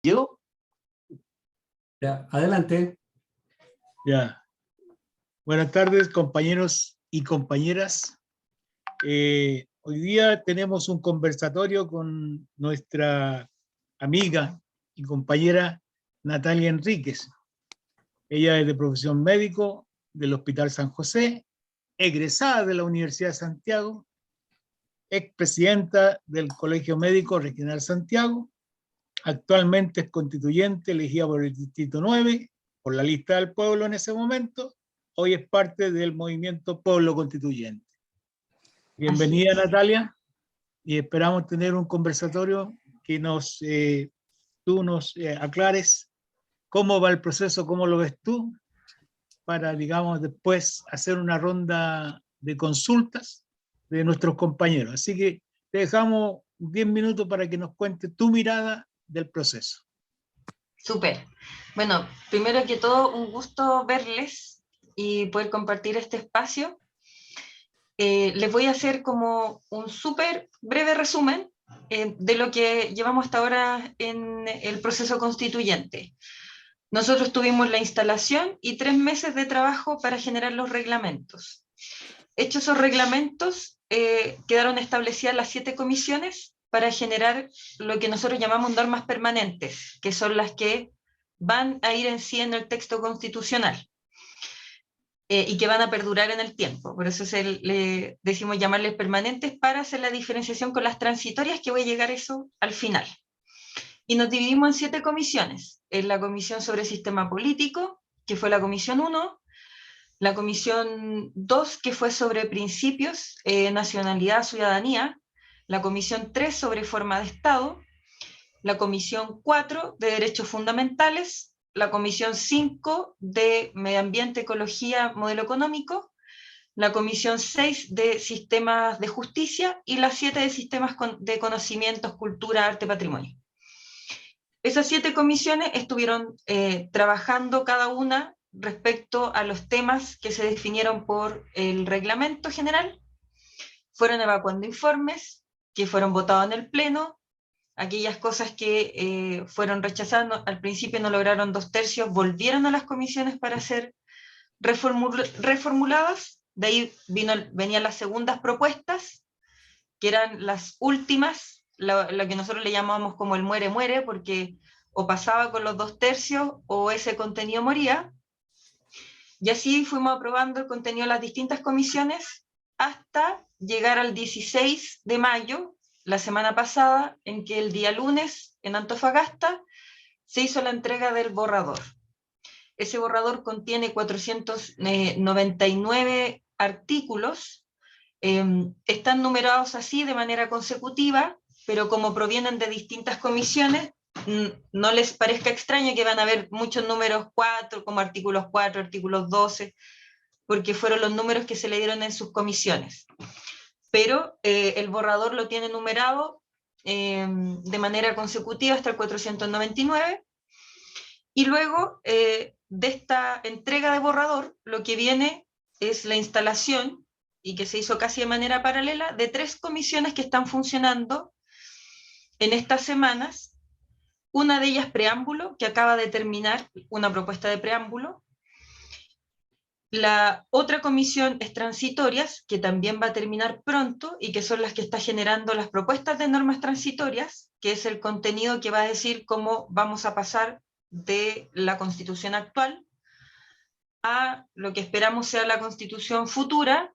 ¿Yo? Ya, adelante. Ya. Buenas tardes, compañeros y compañeras. Hoy día tenemos un conversatorio con nuestra amiga y compañera Natalia Enríquez. Ella es de profesión médico del Hospital San José, egresada de la Universidad de Santiago, expresidenta del Colegio Médico Regional Santiago, actualmente es constituyente elegida por el Distrito 9, por la lista del pueblo en ese momento. Hoy es parte del movimiento Pueblo Constituyente. Bienvenida, Natalia, y esperamos tener un conversatorio que tú nos aclares cómo va el proceso, cómo lo ves tú, para, digamos, después hacer una ronda de consultas de nuestros compañeros. Así que te dejamos 10 minutos para que nos cuentes tu mirada del proceso. Súper. Bueno, primero que todo, un gusto verles y poder compartir este espacio. Les voy a hacer como un súper breve resumen de lo que llevamos hasta ahora en el proceso constituyente. Nosotros tuvimos la instalación y 3 meses de trabajo para generar los reglamentos. Hechos esos reglamentos, quedaron establecidas las 7 comisiones para generar lo que nosotros llamamos normas permanentes, que son las que van a ir en sí en el texto constitucional y que van a perdurar en el tiempo. Por eso le decimos llamarles permanentes para hacer la diferenciación con las transitorias, que voy a llegar a eso al final. Y nos dividimos en 7 comisiones. En la comisión sobre sistema político, que fue la comisión 1, la comisión 2, que fue sobre principios, nacionalidad, ciudadanía, la comisión 3 sobre forma de Estado, la comisión 4 de derechos fundamentales, la comisión 5 de medio ambiente, ecología, modelo económico, la comisión 6 de sistemas de justicia y la 7 de sistemas de conocimientos, cultura, arte, patrimonio. Esas 7 comisiones estuvieron trabajando cada una respecto a los temas que se definieron por el reglamento general, fueron evacuando informes que fueron votados en el pleno, aquellas cosas que fueron rechazadas, al principio no lograron 2/3, volvieron a las comisiones para ser reformuladas, de ahí venían las segundas propuestas, que eran las últimas, lo que nosotros le llamamos como el muere-muere, porque o pasaba con los 2/3 o ese contenido moría, y así fuimos aprobando el contenido de las distintas comisiones hasta llegar al 16 de mayo, la semana pasada, en que el día lunes en Antofagasta se hizo la entrega del borrador. Ese borrador contiene 499 artículos, están numerados así de manera consecutiva, pero como provienen de distintas comisiones, no les parezca extraño que van a haber muchos números 4, como artículos 4, artículos 12, porque fueron los números que se le dieron en sus comisiones. Pero el borrador lo tiene numerado de manera consecutiva hasta el 499, y luego de esta entrega de borrador, lo que viene es la instalación, y que se hizo casi de manera paralela, de 3 comisiones que están funcionando en estas semanas. Una de ellas preámbulo, que acaba de terminar una propuesta de preámbulo. La otra comisión es transitorias, que también va a terminar pronto y que son las que está generando las propuestas de normas transitorias, que es el contenido que va a decir cómo vamos a pasar de la Constitución actual a lo que esperamos sea la Constitución futura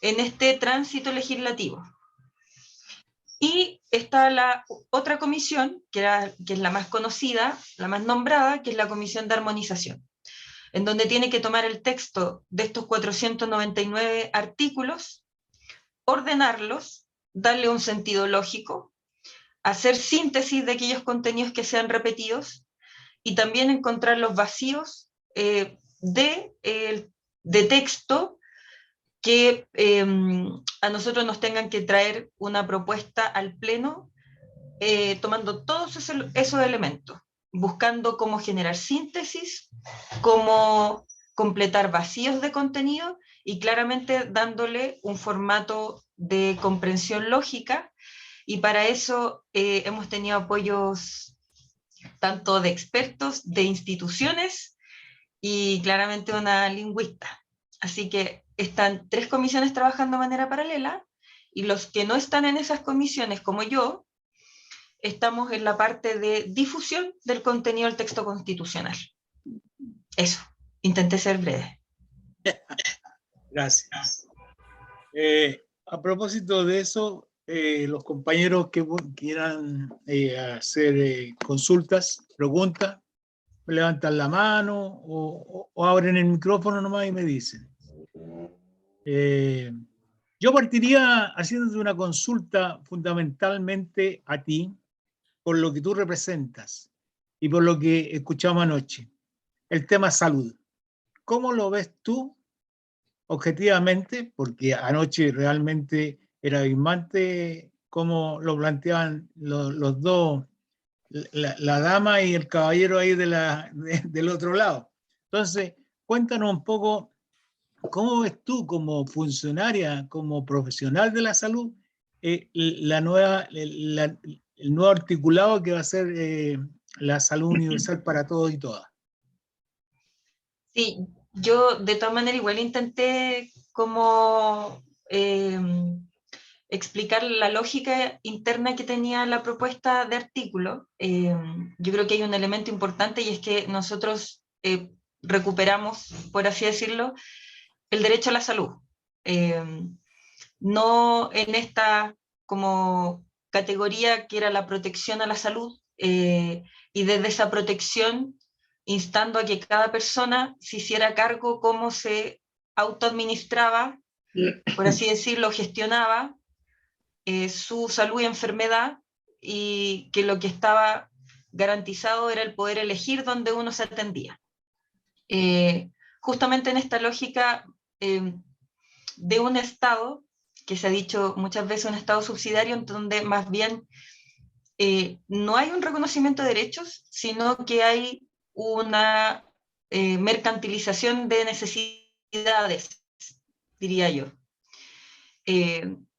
en este tránsito legislativo. Y está la otra comisión, que es la más conocida, la más nombrada, que es la Comisión de Armonización, en donde tiene que tomar el texto de estos 499 artículos, ordenarlos, darle un sentido lógico, hacer síntesis de aquellos contenidos que sean repetidos y también encontrar los vacíos de texto que a nosotros nos tengan que traer una propuesta al pleno, tomando todos esos elementos, buscando cómo generar síntesis, cómo completar vacíos de contenido y claramente dándole un formato de comprensión lógica, y para eso hemos tenido apoyos tanto de expertos, de instituciones y claramente una lingüista. Así que están 3 comisiones trabajando de manera paralela, y los que no están en esas comisiones, como yo, estamos en la parte de difusión del contenido del texto constitucional. Eso, intenté ser breve. Gracias. A propósito de eso, los compañeros que quieran hacer consultas, preguntas, levantan la mano o abren el micrófono nomás y me dicen. Yo partiría haciéndote una consulta fundamentalmente a ti, por lo que tú representas y por lo que escuchamos anoche. El tema salud. ¿Cómo lo ves tú objetivamente? Porque anoche realmente era abismante cómo lo planteaban los dos, la dama y el caballero ahí del otro lado. Entonces, cuéntanos un poco, ¿cómo ves tú como funcionaria, como profesional de la salud, el nuevo articulado que va a ser la salud universal para todos y todas? Sí, yo de todas maneras igual intenté como explicar la lógica interna que tenía la propuesta de artículo. Yo creo que hay un elemento importante, y es que nosotros recuperamos, por así decirlo, el derecho a la salud. No en esta como categoría que era la protección a la salud, y desde esa protección instando a que cada persona se hiciera cargo cómo se autoadministraba, por así decirlo, gestionaba su salud y enfermedad, y que lo que estaba garantizado era el poder elegir dónde uno se atendía. Justamente en esta lógica de un Estado, que se ha dicho muchas veces un Estado subsidiario, en donde más bien no hay un reconocimiento de derechos, sino que hay una mercantilización de necesidades, diría yo.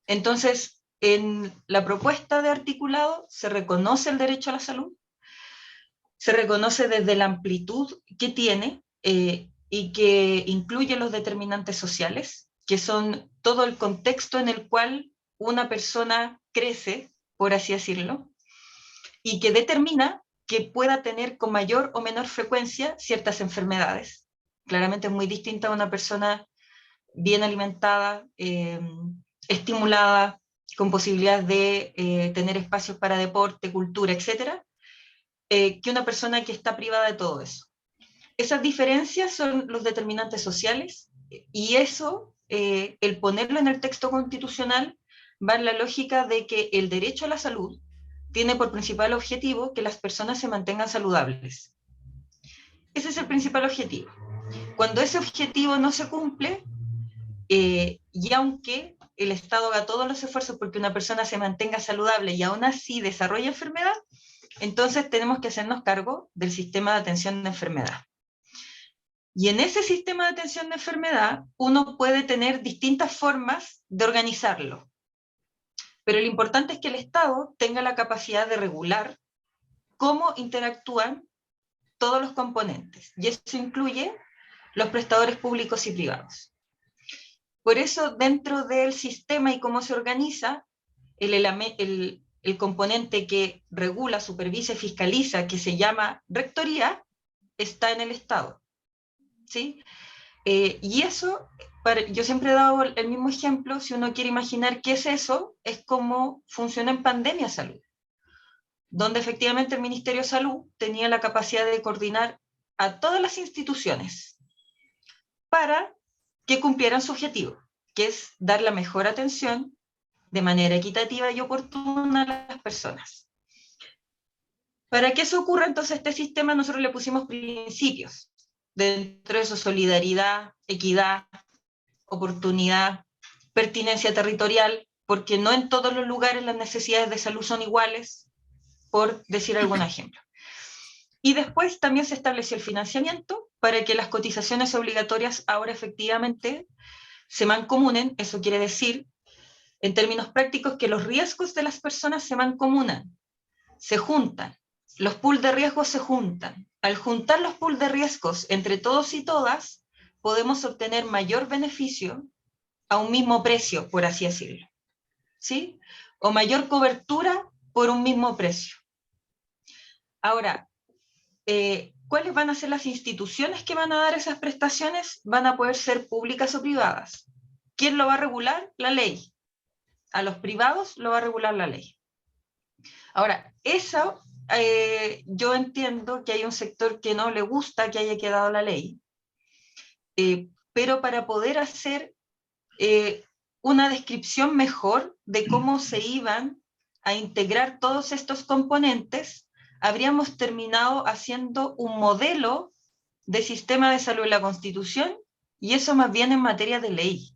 Entonces, en la propuesta de articulado se reconoce el derecho a la salud, se reconoce desde la amplitud que tiene, y que incluye los determinantes sociales, que son todo el contexto en el cual una persona crece, por así decirlo, y que determina que pueda tener con mayor o menor frecuencia ciertas enfermedades. Claramente es muy distinta a una persona bien alimentada, estimulada, con posibilidades de tener espacios para deporte, cultura, etcétera, que una persona que está privada de todo eso. Esas diferencias son los determinantes sociales, y eso, el ponerlo en el texto constitucional, va en la lógica de que el derecho a la salud tiene por principal objetivo que las personas se mantengan saludables. Ese es el principal objetivo. Cuando ese objetivo no se cumple, y aunque el Estado haga todos los esfuerzos porque una persona se mantenga saludable y aún así desarrolla enfermedad, entonces tenemos que hacernos cargo del sistema de atención de enfermedad. Y en ese sistema de atención de enfermedad uno puede tener distintas formas de organizarlo. Pero lo importante es que el Estado tenga la capacidad de regular cómo interactúan todos los componentes. Y eso incluye los prestadores públicos y privados. Por eso, dentro del sistema y cómo se organiza, el componente que regula, supervisa y fiscaliza, que se llama rectoría, está en el Estado. ¿Sí? Y eso, yo siempre he dado el mismo ejemplo. Si uno quiere imaginar qué es eso, es cómo funciona en pandemia salud, donde efectivamente el Ministerio de Salud tenía la capacidad de coordinar a todas las instituciones para que cumplieran su objetivo, que es dar la mejor atención de manera equitativa y oportuna a las personas. Para que eso ocurra, entonces, este sistema nosotros le pusimos principios. Dentro de eso, solidaridad, equidad, oportunidad, pertinencia territorial, porque no en todos los lugares las necesidades de salud son iguales, por decir algún ejemplo. Y después también se estableció el financiamiento para que las cotizaciones obligatorias ahora efectivamente se mancomunen. Eso quiere decir, en términos prácticos, que los riesgos de las personas se mancomunan, se juntan, los pools de riesgos se juntan. Al juntar los pools de riesgos entre todos y todas, podemos obtener mayor beneficio a un mismo precio, por así decirlo, ¿sí? O mayor cobertura por un mismo precio. Ahora, ¿cuáles van a ser las instituciones que van a dar esas prestaciones? Van a poder ser públicas o privadas. ¿Quién lo va a regular? La ley. A los privados lo va a regular la ley. Ahora, eso yo entiendo que hay un sector que no le gusta que haya quedado la ley, pero para poder hacer una descripción mejor de cómo se iban a integrar todos estos componentes, habríamos terminado haciendo un modelo de sistema de salud en la Constitución, y eso más bien en materia de ley.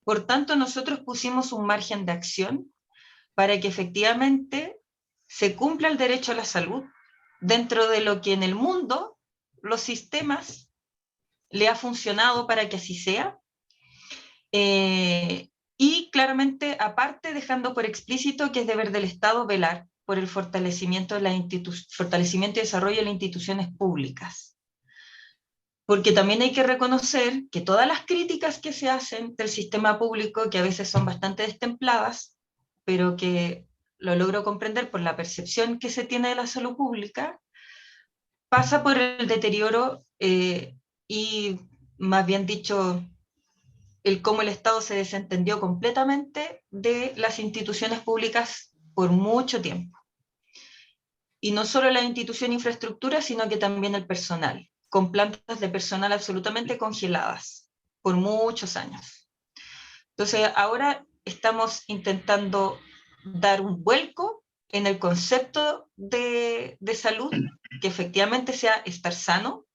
Por tanto, nosotros pusimos un margen de acción para que efectivamente se cumpla el derecho a la salud dentro de lo que en el mundo los sistemas le ha funcionado para que así sea. Y claramente, aparte, dejando por explícito que es deber del Estado velar por el fortalecimiento y desarrollo de las instituciones públicas. Porque también hay que reconocer que todas las críticas que se hacen del sistema público, que a veces son bastante destempladas, pero que lo logro comprender por la percepción que se tiene de la salud pública, pasa por el deterioro y, más bien dicho, el cómo el Estado se desentendió completamente de las instituciones públicas por mucho tiempo. Y no solo la institución infraestructura, sino que también el personal, con plantas de personal absolutamente congeladas por muchos años. Entonces, ahora estamos intentando dar un vuelco en el concepto de salud, que efectivamente sea estar sano,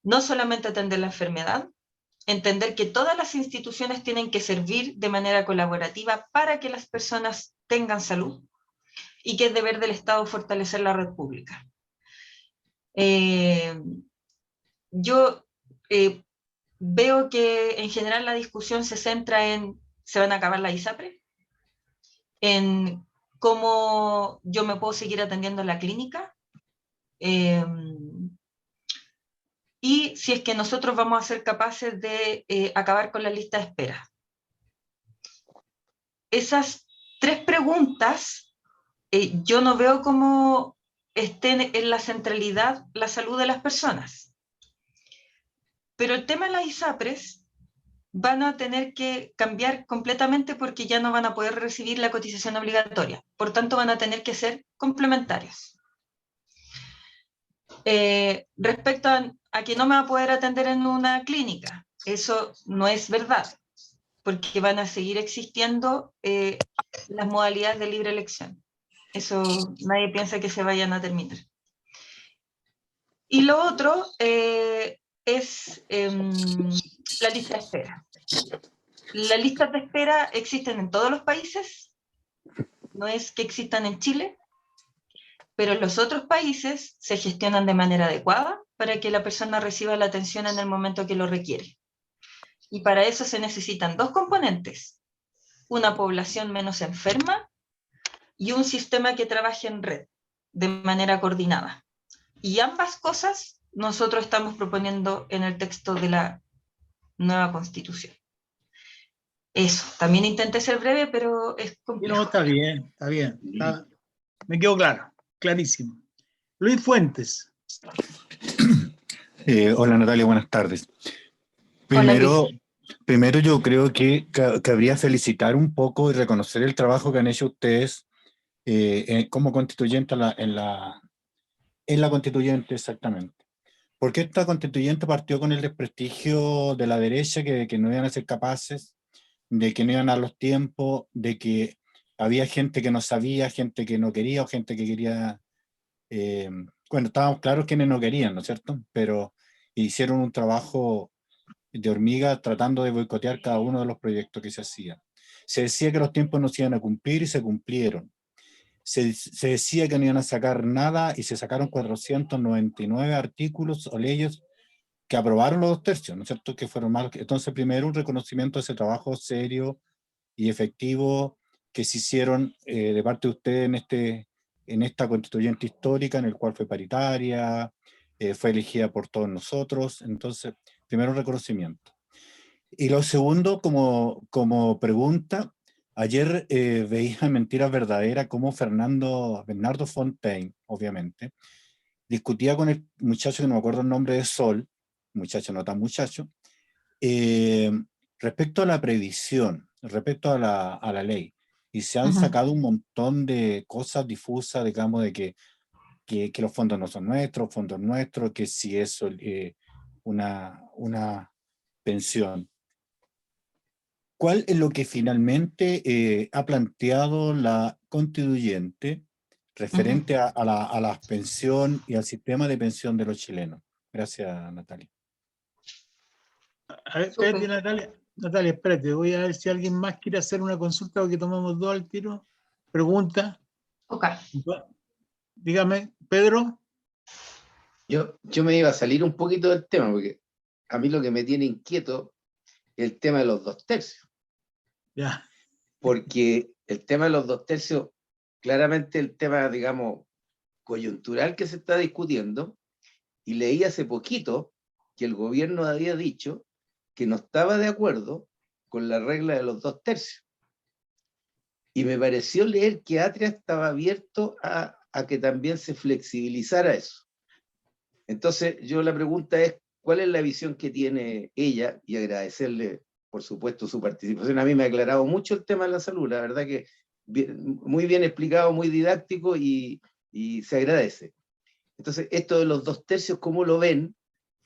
no solamente atender la enfermedad, entender que todas las instituciones tienen que servir de manera colaborativa para que las personas tengan salud, y que es deber del Estado fortalecer la red pública. Yo veo que en general la discusión se centra en, ¿se van a acabar las ISAPRES? En cómo yo me puedo seguir atendiendo en la clínica, y si es que nosotros vamos a ser capaces de acabar con la lista de espera. Esas tres preguntas, yo no veo cómo estén en la centralidad la salud de las personas. Pero el tema de las ISAPRES van a tener que cambiar completamente, porque ya no van a poder recibir la cotización obligatoria. Por tanto, van a tener que ser complementarias. Respecto a que no me va a poder atender en una clínica, eso no es verdad, porque van a seguir existiendo las modalidades de libre elección. Eso nadie piensa que se vayan a terminar. Y lo otro es la lista de espera. Las listas de espera existen en todos los países, no es que existan en Chile, pero en los otros países se gestionan de manera adecuada para que la persona reciba la atención en el momento que lo requiere. Y para eso se necesitan dos componentes: una población menos enferma y un sistema que trabaje en red, de manera coordinada. Y ambas cosas nosotros estamos proponiendo en el texto de la nueva Constitución. Eso, también intenté ser breve, pero es complejo. No, está bien, está bien. Me quedó claro, clarísimo. Luis Fuentes. Hola Natalia, buenas tardes. Hola, Luis. Primero yo creo que cabría felicitar un poco y reconocer el trabajo que han hecho ustedes como constituyente en la constituyente, exactamente. Porque esta constituyente partió con el desprestigio de la derecha, que no iban a ser capaces, de que no iban a dar los tiempos, de que había gente que no sabía, gente que no quería o gente que quería... bueno, estábamos claros quienes no querían, ¿no es cierto? Pero hicieron un trabajo de hormiga tratando de boicotear cada uno de los proyectos que se hacían. Se decía que los tiempos no se iban a cumplir y se cumplieron. Se decía que no iban a sacar nada y se sacaron 499 artículos o leyes que aprobaron los 2/3, ¿no es cierto? Que fueron malos. Entonces, primero, un reconocimiento de ese trabajo serio y efectivo que se hicieron de parte de ustedes en esta constituyente histórica, en el cual fue paritaria, fue elegida por todos nosotros. Entonces, primero, reconocimiento. Y lo segundo, como pregunta, ayer veía en Mentiras Verdaderas cómo Bernardo Fontaine, obviamente, discutía con el muchacho, que no me acuerdo el nombre, de Sol, muchacho no tan muchacho, respecto a la previsión, respecto a la ley. Y se han sacado un montón de cosas difusas, digamos, de que los fondos no son nuestros, que si es una pensión. ¿Cuál es lo que finalmente ha planteado la constituyente referente a la pensión y al sistema de pensión de los chilenos? Gracias, Natalia. A ver, espérate, Natalia. Natalia, espérate, voy a ver si alguien más quiere hacer una consulta, porque tomamos dos al tiro. Pregunta. Ok. Dígame, Pedro. Yo me iba a salir un poquito del tema, porque a mí lo que me tiene inquieto es el tema de los 2/3. Ya. Porque el tema de los 2/3, claramente el tema, digamos, coyuntural que se está discutiendo, y leí hace poquito que el gobierno había dicho que no estaba de acuerdo con la regla de los 2/3. Y me pareció leer que Atria estaba abierto a que también se flexibilizara eso. Entonces, yo la pregunta es, ¿cuál es la visión que tiene ella? Y agradecerle, por supuesto, su participación. A mí me ha aclarado mucho el tema de la salud, la verdad que muy bien explicado, muy didáctico, y se agradece. Entonces, esto de los 2/3, ¿cómo lo ven?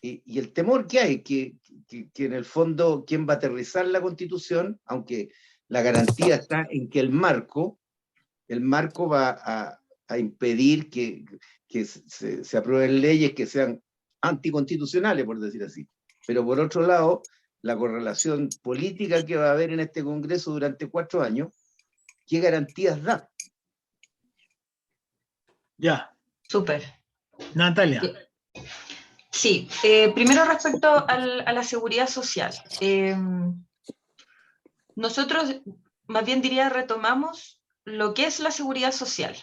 Y el temor que hay, que en el fondo, ¿quién va a aterrizar la Constitución? Aunque la garantía está en que el marco va a impedir que se aprueben leyes que sean anticonstitucionales, por decir así. Pero por otro lado, la correlación política que va a haber en este Congreso durante 4 años, ¿qué garantías da? Ya. Súper. Natalia. Sí, primero respecto a la seguridad social. Nosotros, más bien diría, retomamos lo que es la seguridad social.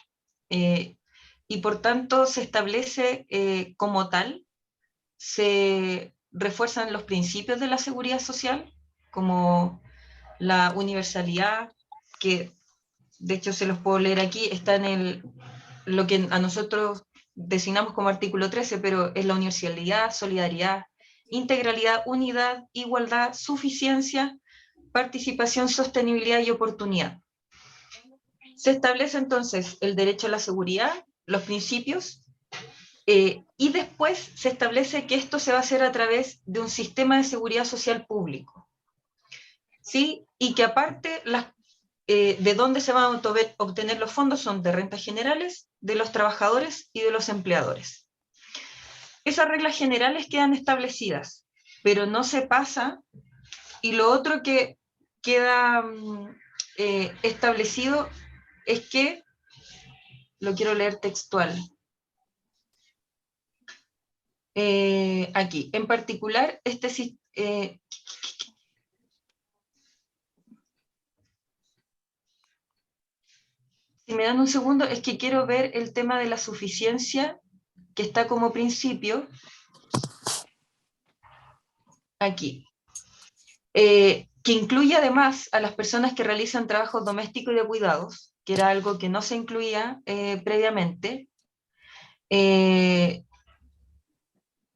Y por tanto se establece como tal, se refuerzan los principios de la seguridad social, como la universalidad, que de hecho se los puedo leer aquí, está en lo que a nosotros designamos como artículo 13, pero es la universalidad, solidaridad, integralidad, unidad, igualdad, suficiencia, participación, sostenibilidad y oportunidad. Se establece entonces el derecho a la seguridad, los principios, y después se establece que esto se va a hacer a través de un sistema de seguridad social público, ¿sí? Y que aparte de dónde se van a obtener los fondos son de rentas generales, de los trabajadores y de los empleadores. Esas reglas generales quedan establecidas, pero no se pasa, y lo otro que queda establecido es que, lo quiero leer textual, aquí, en particular, si me dan un segundo, es que quiero ver el tema de la suficiencia, que está como principio, aquí, que incluye además a las personas que realizan trabajos domésticos y de cuidados, que era algo que no se incluía previamente,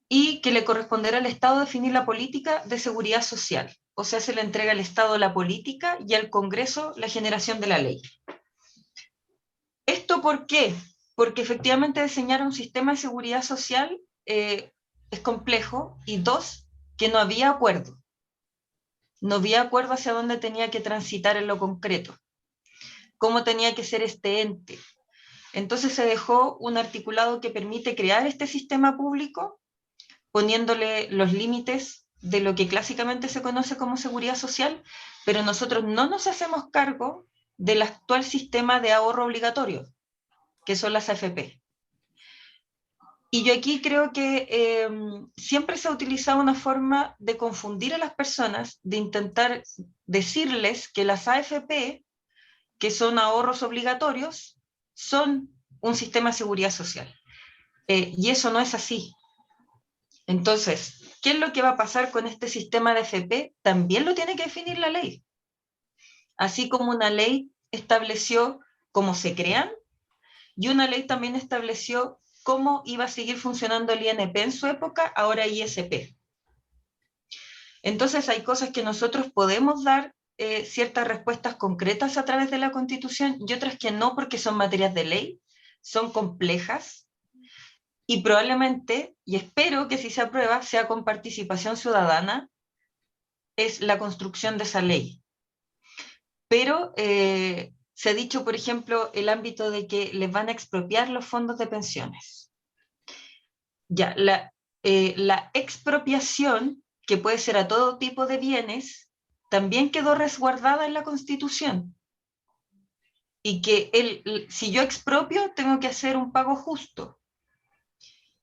y que le corresponderá al Estado definir la política de seguridad social. O sea, se le entrega al Estado la política y al Congreso la generación de la ley. ¿Esto por qué? Porque efectivamente diseñar un sistema de seguridad social es complejo, y dos, que no había acuerdo. No había acuerdo hacia dónde tenía que transitar en lo concreto, cómo tenía que ser este ente. Entonces se dejó un articulado que permite crear este sistema público, poniéndole los límites de lo que clásicamente se conoce como seguridad social, pero nosotros no nos hacemos cargo del actual sistema de ahorro obligatorio, que son las AFP. Y yo aquí creo que siempre se ha utilizado una forma de confundir a las personas, de intentar decirles que las AFP, que son ahorros obligatorios, son un sistema de seguridad social. Y eso no es así. Entonces, ¿qué es lo que va a pasar con este sistema de FP? También lo tiene que definir la ley. Así como una ley estableció cómo se crean, y una ley también estableció cómo iba a seguir funcionando el INP en su época, ahora ISP. Entonces hay cosas que nosotros podemos dar ciertas respuestas concretas a través de la Constitución y otras que no, porque son materias de ley, son complejas y probablemente, y espero que si se aprueba, sea con participación ciudadana, es la construcción de esa ley. Pero se ha dicho, por ejemplo, el ámbito de que les van a expropiar los fondos de pensiones. Ya, la expropiación, que puede ser a todo tipo de bienes, también quedó resguardada en la Constitución. Y que si yo expropio, tengo que hacer un pago justo.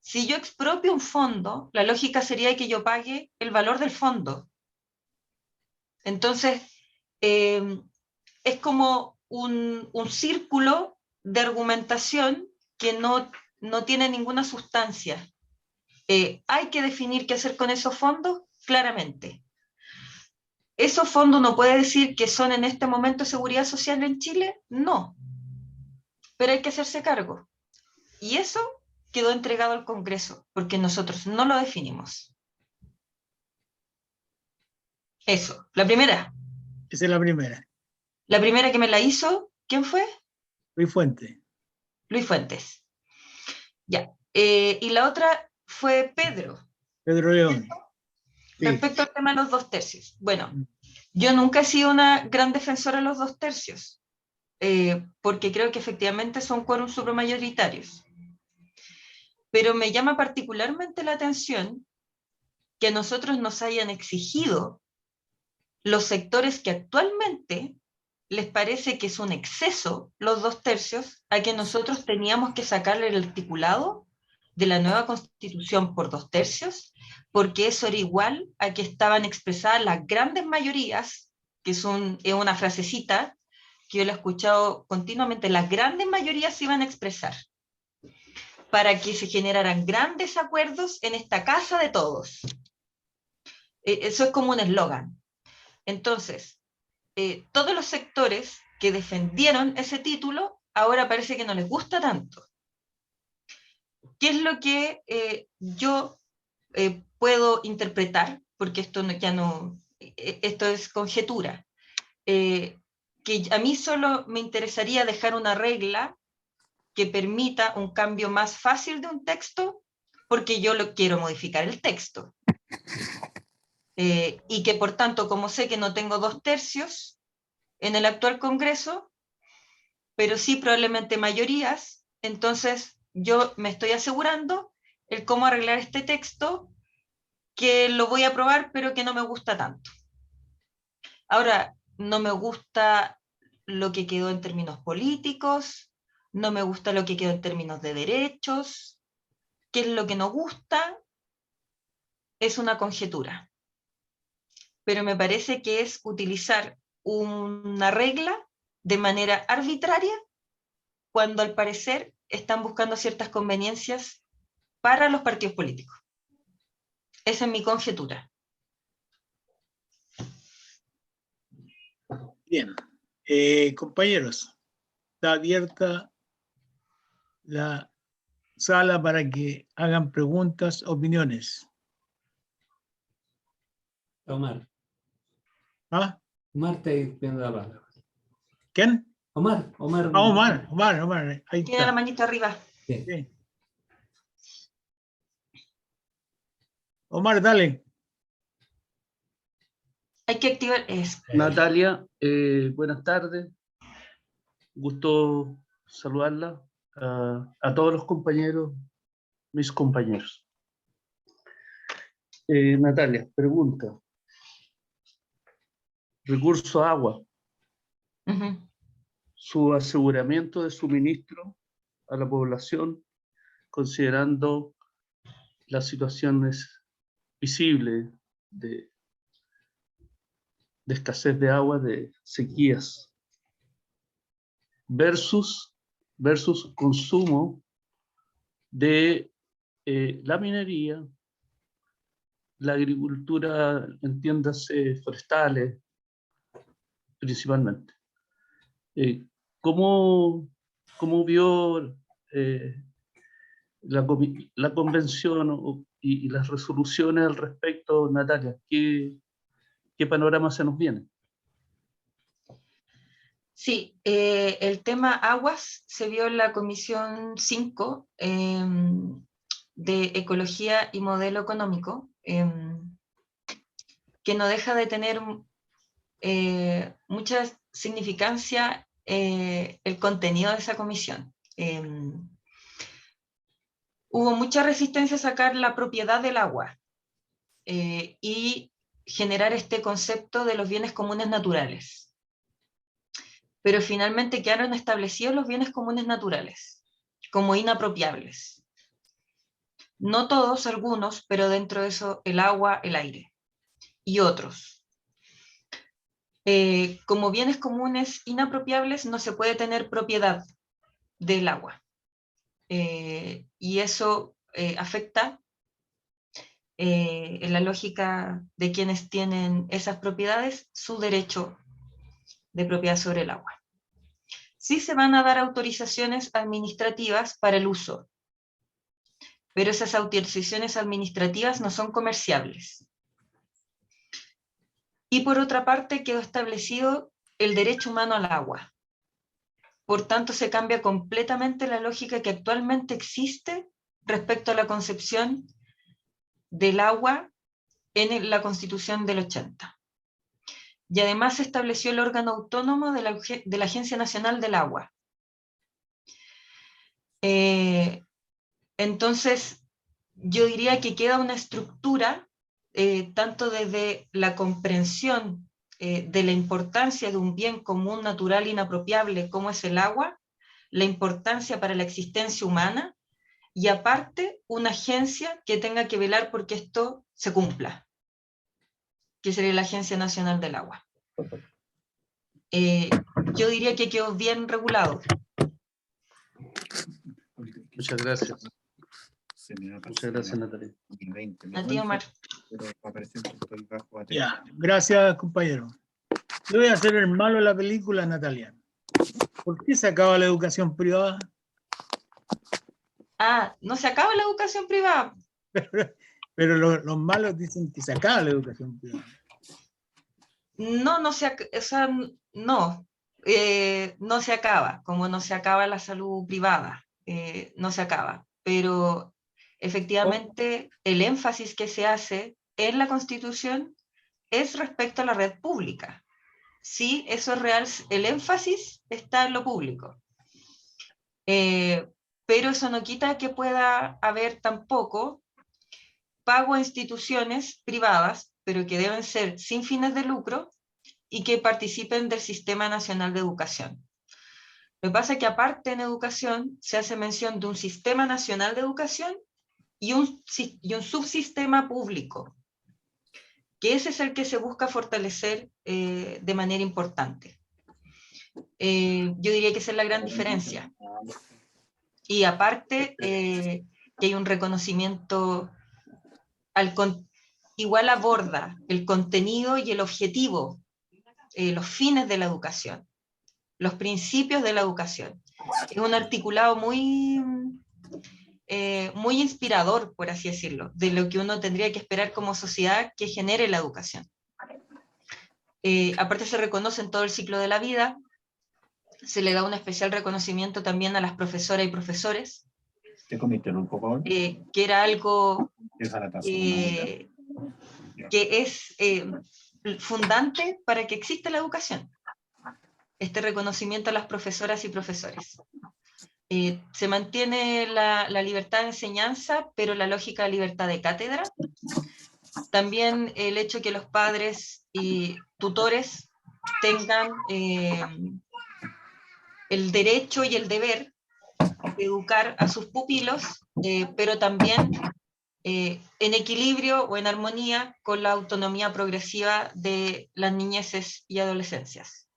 Si yo expropio un fondo, la lógica sería que yo pague el valor del fondo. Entonces, es como un círculo de argumentación que no tiene ninguna sustancia. ¿Hay que definir qué hacer con esos fondos? Claramente. ¿Esos fondos no puede decir que son en este momento seguridad social en Chile? No. Pero hay que hacerse cargo. Y eso quedó entregado al Congreso, porque nosotros no lo definimos. Eso, la primera. Esa es la primera. La primera que me la hizo, ¿quién fue? Luis Fuente. Luis Fuentes. Ya. Y la otra fue Pedro. Pedro León. Sí. Respecto al tema de los 2/3. Bueno, yo nunca he sido una gran defensora de los 2/3, porque creo que efectivamente son quórum supramayoritarios. Pero me llama particularmente la atención que a nosotros nos hayan exigido los sectores que actualmente les parece que es un exceso los 2/3, a que nosotros teníamos que sacarle el articulado de la nueva Constitución por 2/3, porque eso era igual a que estaban expresadas las grandes mayorías, que es una frasecita que yo la he escuchado continuamente, las grandes mayorías se iban a expresar para que se generaran grandes acuerdos en esta casa de todos. Eso es como un eslogan. Entonces, todos los sectores que defendieron ese título ahora parece que no les gusta tanto. ¿Qué es lo que yo puedo interpretar? Porque esto esto es conjetura. Que a mí solo me interesaría dejar una regla que permita un cambio más fácil de un texto, porque yo quiero modificar el texto. Y que por tanto, como sé que no tengo 2/3 en el actual Congreso, pero sí probablemente mayorías, entonces yo me estoy asegurando el cómo arreglar este texto, que lo voy a aprobar, pero que no me gusta tanto. Ahora, no me gusta lo que quedó en términos políticos, no me gusta lo que quedó en términos de derechos. ¿Qué es lo que nos gusta? Es una conjetura. Pero me parece que es utilizar una regla de manera arbitraria cuando al parecer están buscando ciertas conveniencias para los partidos políticos. Esa es mi conjetura. Bien. Compañeros, está abierta la sala para que hagan preguntas, opiniones. Omar. ¿Ah? Omar te pidiendo la palabra. ¿Quién? Omar. Omar. Ahí Tiene la está. manito arriba. Bien. Sí. Omar, dale. Hay que activar eso. Natalia, buenas tardes. Gusto saludarla. A todos los compañeros, mis compañeros. Natalia, pregunta. Recurso agua. Uh-huh. Su aseguramiento de suministro a la población, considerando las situaciones visibles de escasez de agua, de sequías, versus versus consumo de la minería, la agricultura, entiéndase, forestales, principalmente. ¿Cómo vio la convención y las resoluciones al respecto, Natalia? ¿Qué panorama se nos viene? Sí, el tema aguas se vio en la Comisión 5 de Ecología y Modelo Económico, que no deja de tener mucha significancia el contenido de esa comisión. Hubo mucha resistencia a sacar la propiedad del agua y generar este concepto de los bienes comunes naturales. Pero finalmente quedaron establecidos los bienes comunes naturales como inapropiables. No todos, algunos, pero dentro de eso el agua, el aire y otros. Como bienes comunes inapropiables no se puede tener propiedad del agua. Y eso afecta en la lógica de quienes tienen esas propiedades su derecho de propiedad sobre el agua. Sí se van a dar autorizaciones administrativas para el uso, pero esas autorizaciones administrativas no son comerciables. Y por otra parte quedó establecido el derecho humano al agua. Por tanto, se cambia completamente la lógica que actualmente existe respecto a la concepción del agua en la Constitución del 80. Y además se estableció el órgano autónomo de la Agencia Nacional del Agua. Entonces, yo diría que queda una estructura, tanto desde la comprensión de la importancia de un bien común natural inapropiable como es el agua, la importancia para la existencia humana, y aparte una agencia que tenga que velar porque esto se cumpla, que sería la Agencia Nacional del Agua. Yo diría que quedó bien regulado. Muchas gracias. Muchas gracias, Natalia. A ti, Omar. Ya, gracias, compañero. Yo voy a hacer el malo de la película, Natalia. ¿Por qué se acaba la educación privada? Ah, no se acaba la educación privada. Pero los malos dicen que se acaba la educación privada. No, no se acaba, como no se acaba la salud privada, no se acaba, pero efectivamente el énfasis que se hace en la Constitución es respecto a la red pública. Sí, eso es real, el énfasis está en lo público. Pero eso no quita que pueda haber tampoco pago a instituciones privadas, pero que deben ser sin fines de lucro y que participen del Sistema Nacional de Educación. Lo que pasa es que aparte en educación se hace mención de un Sistema Nacional de Educación y un subsistema público, que ese es el que se busca fortalecer de manera importante. Yo diría que esa es la gran diferencia. Y aparte, que hay un reconocimiento igual aborda el contenido y el objetivo, los fines de la educación, los principios de la educación. Es un articulado muy inspirador, por así decirlo, de lo que uno tendría que esperar como sociedad que genere la educación. Aparte se reconoce en todo el ciclo de la vida, se le da un especial reconocimiento también a las profesoras y profesores, que era algo que es fundante para que exista la educación, este reconocimiento a las profesoras y profesores. Se mantiene la libertad de enseñanza, pero la lógica de libertad de cátedra. También el hecho que los padres y tutores tengan el derecho y el deber de educar a sus pupilos, pero también en equilibrio o en armonía con la autonomía progresiva de las niñeces y adolescencias.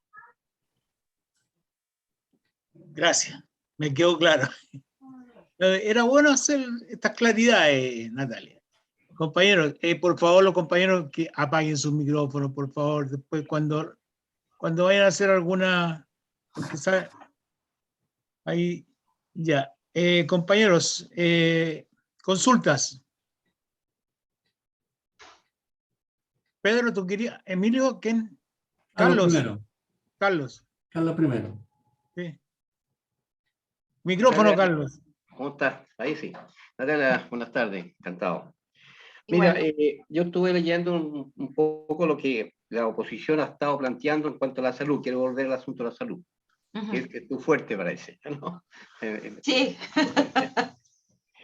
Gracias. Me quedó claro. Era bueno hacer estas claridades, Natalia. Compañeros, por favor, los compañeros que apaguen sus micrófonos, por favor, después cuando vayan a hacer alguna, porque sabe, ahí ya. Compañeros, consultas. Pedro, tú querías, Emilio, ¿quién? Carlos. Primero. Carlos. Carlos primero. Sí. Micrófono, Carlos. ¿Cómo estás? Ahí sí. Natalia, buenas tardes, encantado. Igual. Mira, yo estuve leyendo un poco lo que la oposición ha estado planteando en cuanto a la salud. Quiero volver al asunto de la salud, Ujú. que es tu fuerte, parece, ¿no? Sí.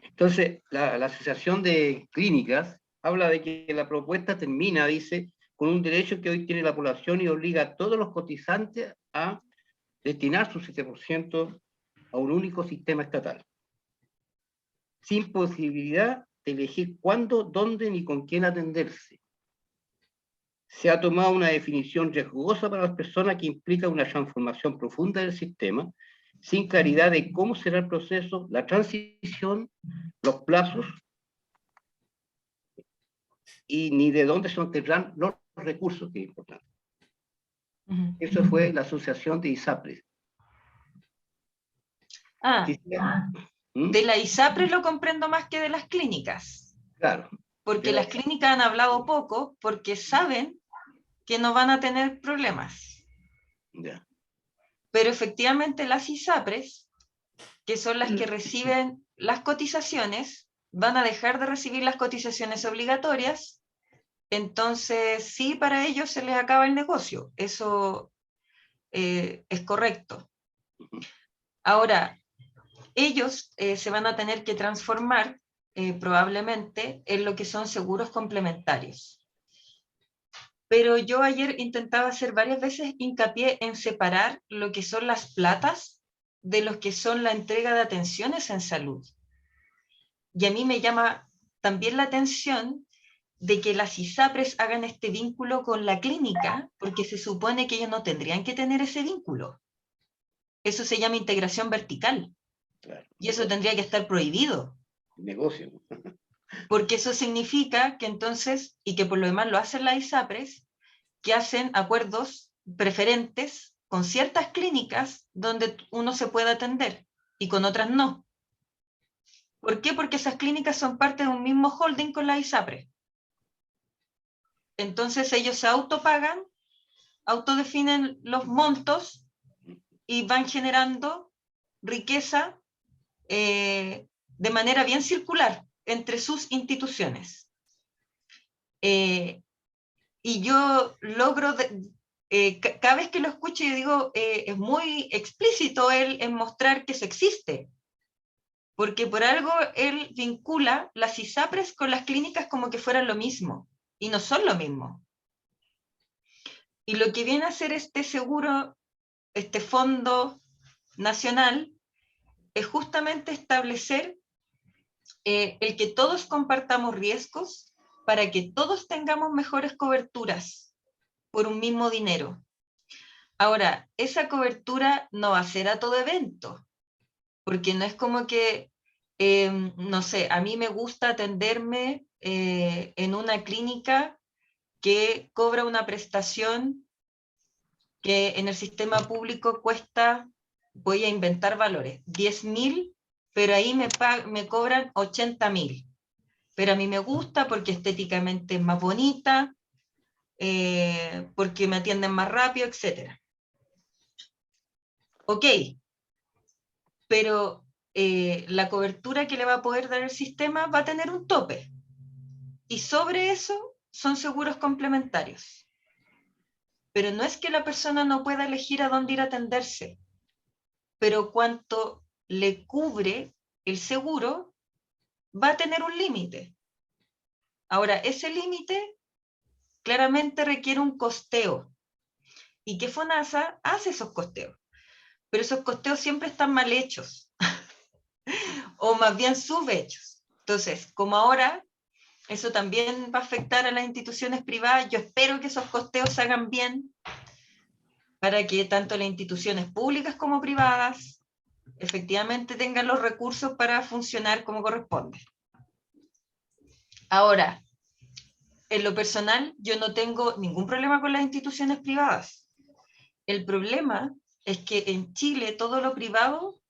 Entonces, la Asociación de Clínicas habla de que la propuesta termina, dice, con un derecho que hoy tiene la población y obliga a todos los cotizantes a destinar su 7% a un único sistema estatal, sin posibilidad de elegir cuándo, dónde ni con quién atenderse. Se ha tomado una definición riesgosa para las personas que implica una transformación profunda del sistema, sin claridad de cómo será el proceso, la transición, los plazos, y ni de dónde se obtendrán los recursos, que es importante. Ujú. Eso fue la asociación de ISAPRES. Ah, ¿Mm? de la ISAPRES lo comprendo más que de las clínicas, Claro, porque Pero- las clínicas han hablado poco porque saben que no van a tener problemas. ya. Pero efectivamente las ISAPRES, que son las que reciben las cotizaciones, van a dejar de recibir las cotizaciones obligatorias. Entonces, sí, para ellos se les acaba el negocio. Eso es correcto. Ahora, ellos se van a tener que transformar probablemente en lo que son seguros complementarios. Pero yo ayer intentaba hacer varias veces hincapié en separar lo que son las platas de lo que son la entrega de atenciones en salud. Y a mí me llama también la atención de que las ISAPRES hagan este vínculo con la clínica, porque se supone que ellos no tendrían que tener ese vínculo. Eso se llama integración vertical. Claro. Y eso tendría que estar prohibido. Negocio. Porque eso significa que entonces, y que por lo demás lo hacen las ISAPRES, que hacen acuerdos preferentes con ciertas clínicas donde uno se puede atender y con otras no. ¿Por qué? Porque esas clínicas son parte de un mismo holding con la ISAPRES. Entonces ellos se autopagan, autodefinen los montos y van generando riqueza de manera bien circular entre sus instituciones. Y yo logro, cada vez que lo escucho, yo digo, es muy explícito él en mostrar que eso existe, porque por algo él vincula las ISAPRES con las clínicas como que fueran lo mismo, y no son lo mismo. Y lo que viene a hacer este seguro, este fondo nacional, es justamente establecer el que todos compartamos riesgos para que todos tengamos mejores coberturas por un mismo dinero. Ahora, esa cobertura no va a ser a todo evento, porque no es como que, no sé, a mí me gusta atenderme en una clínica que cobra una prestación que en el sistema público cuesta, voy a inventar valores, 10.000, pero ahí me cobran 80.000. Pero a mí me gusta porque estéticamente es más bonita, porque me atienden más rápido, etc. Ok, pero la cobertura que le va a poder dar el sistema va a tener un tope. Y sobre eso son seguros complementarios. Pero no es que la persona no pueda elegir a dónde ir a atenderse, pero cuánto le cubre el seguro va a tener un límite. Ahora, ese límite claramente requiere un costeo. ¿Y qué FONASA hace esos costeos? Pero esos costeos siempre están mal hechos, o más bien subhechos. Entonces, como ahora eso también va a afectar a las instituciones privadas, yo espero que esos costeos se hagan bien para que tanto las instituciones públicas como privadas efectivamente tengan los recursos para funcionar como corresponde. Ahora, en lo personal, yo no tengo ningún problema con las instituciones privadas. El problema es que en Chile todo lo privado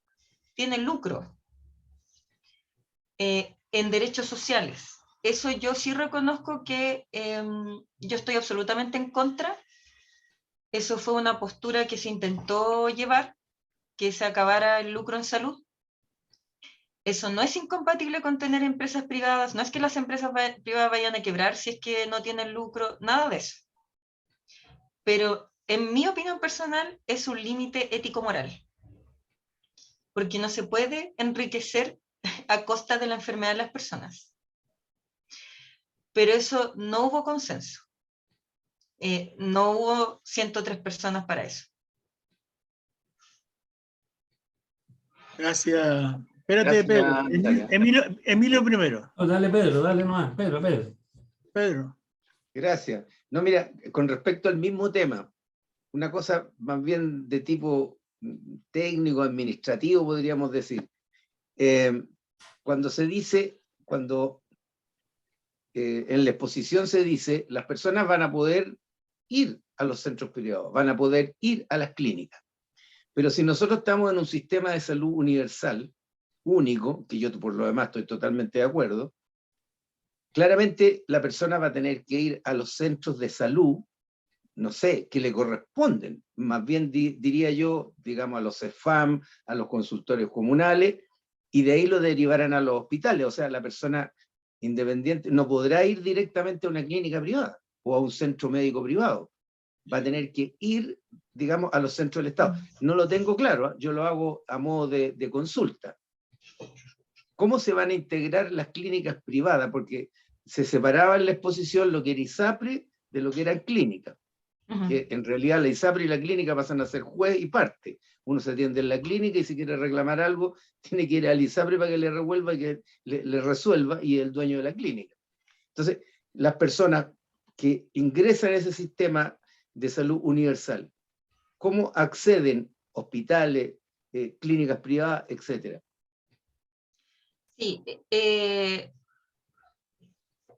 tiene lucro en derechos sociales. Eso yo sí reconozco que yo estoy absolutamente en contra. Eso fue una postura que se intentó llevar, que se acabara el lucro en salud. Eso no es incompatible con tener empresas privadas, no es que las empresas privadas vayan a quebrar si es que no tienen lucro, nada de eso. Pero en mi opinión personal es un límite ético-moral, porque no se puede enriquecer a costa de la enfermedad de las personas. Pero eso no hubo consenso. No hubo 103 personas para eso. Gracias. Espérate, Gracias, Pedro. Natalia. Emilio primero. Oh, dale, Pedro, dale nomás. Pedro. Pedro. Gracias. No, mira, con respecto al mismo tema, una cosa más bien de tipo técnico, administrativo, podríamos decir. Cuando se dice, en la exposición se dice, las personas van a poder ir a los centros privados, van a poder ir a las clínicas. Pero si nosotros estamos en un sistema de salud universal, único, que yo por lo demás estoy totalmente de acuerdo, claramente la persona va a tener que ir a los centros de salud, no sé, que le corresponden, más bien diría yo, digamos, a los CEFAM, a los consultorios comunales, y de ahí lo derivarán a los hospitales. O sea, la persona independiente no podrá ir directamente a una clínica privada o a un centro médico privado. Va a tener que ir, digamos, a los centros del Estado. No lo tengo claro, yo lo hago a modo de consulta. ¿Cómo se van a integrar las clínicas privadas? Porque se separaba en la exposición lo que era ISAPRE de lo que eran clínicas. Que en realidad la ISAPRE y la clínica pasan a ser juez y parte. Uno se atiende en la clínica y si quiere reclamar algo, tiene que ir al ISAPRE para que le revuelva y que le resuelva, y el dueño de la clínica. Entonces, las personas que ingresan a ese sistema de salud universal, ¿cómo acceden? Hospitales, clínicas privadas, etcétera. Sí,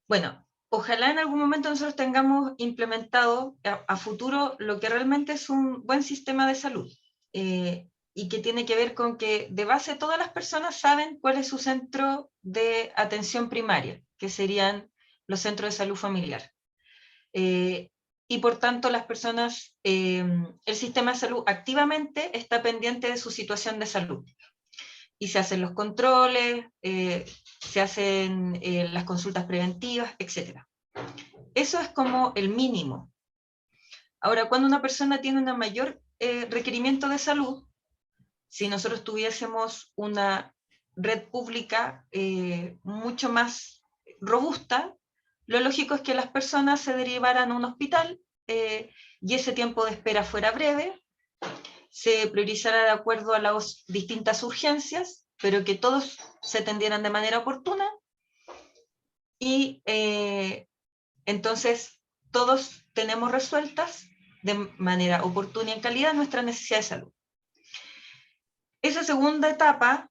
bueno, ojalá en algún momento nosotros tengamos implementado a futuro lo que realmente es un buen sistema de salud, y que tiene que ver con que de base todas las personas saben cuál es su centro de atención primaria, que serían los centros de salud familiar. Y por tanto las personas, el sistema de salud activamente está pendiente de su situación de salud. Y se hacen los controles, se hacen las consultas preventivas, etc. Eso es como el mínimo. Ahora, cuando una persona tiene un mayor requerimiento de salud, si nosotros tuviésemos una red pública mucho más robusta, lo lógico es que las personas se derivaran a un hospital y ese tiempo de espera fuera breve, se priorizara de acuerdo a las distintas urgencias, pero que todos se atendieran de manera oportuna y entonces todos tenemos resueltas de manera oportuna y en calidad nuestras necesidades de salud. Esa segunda etapa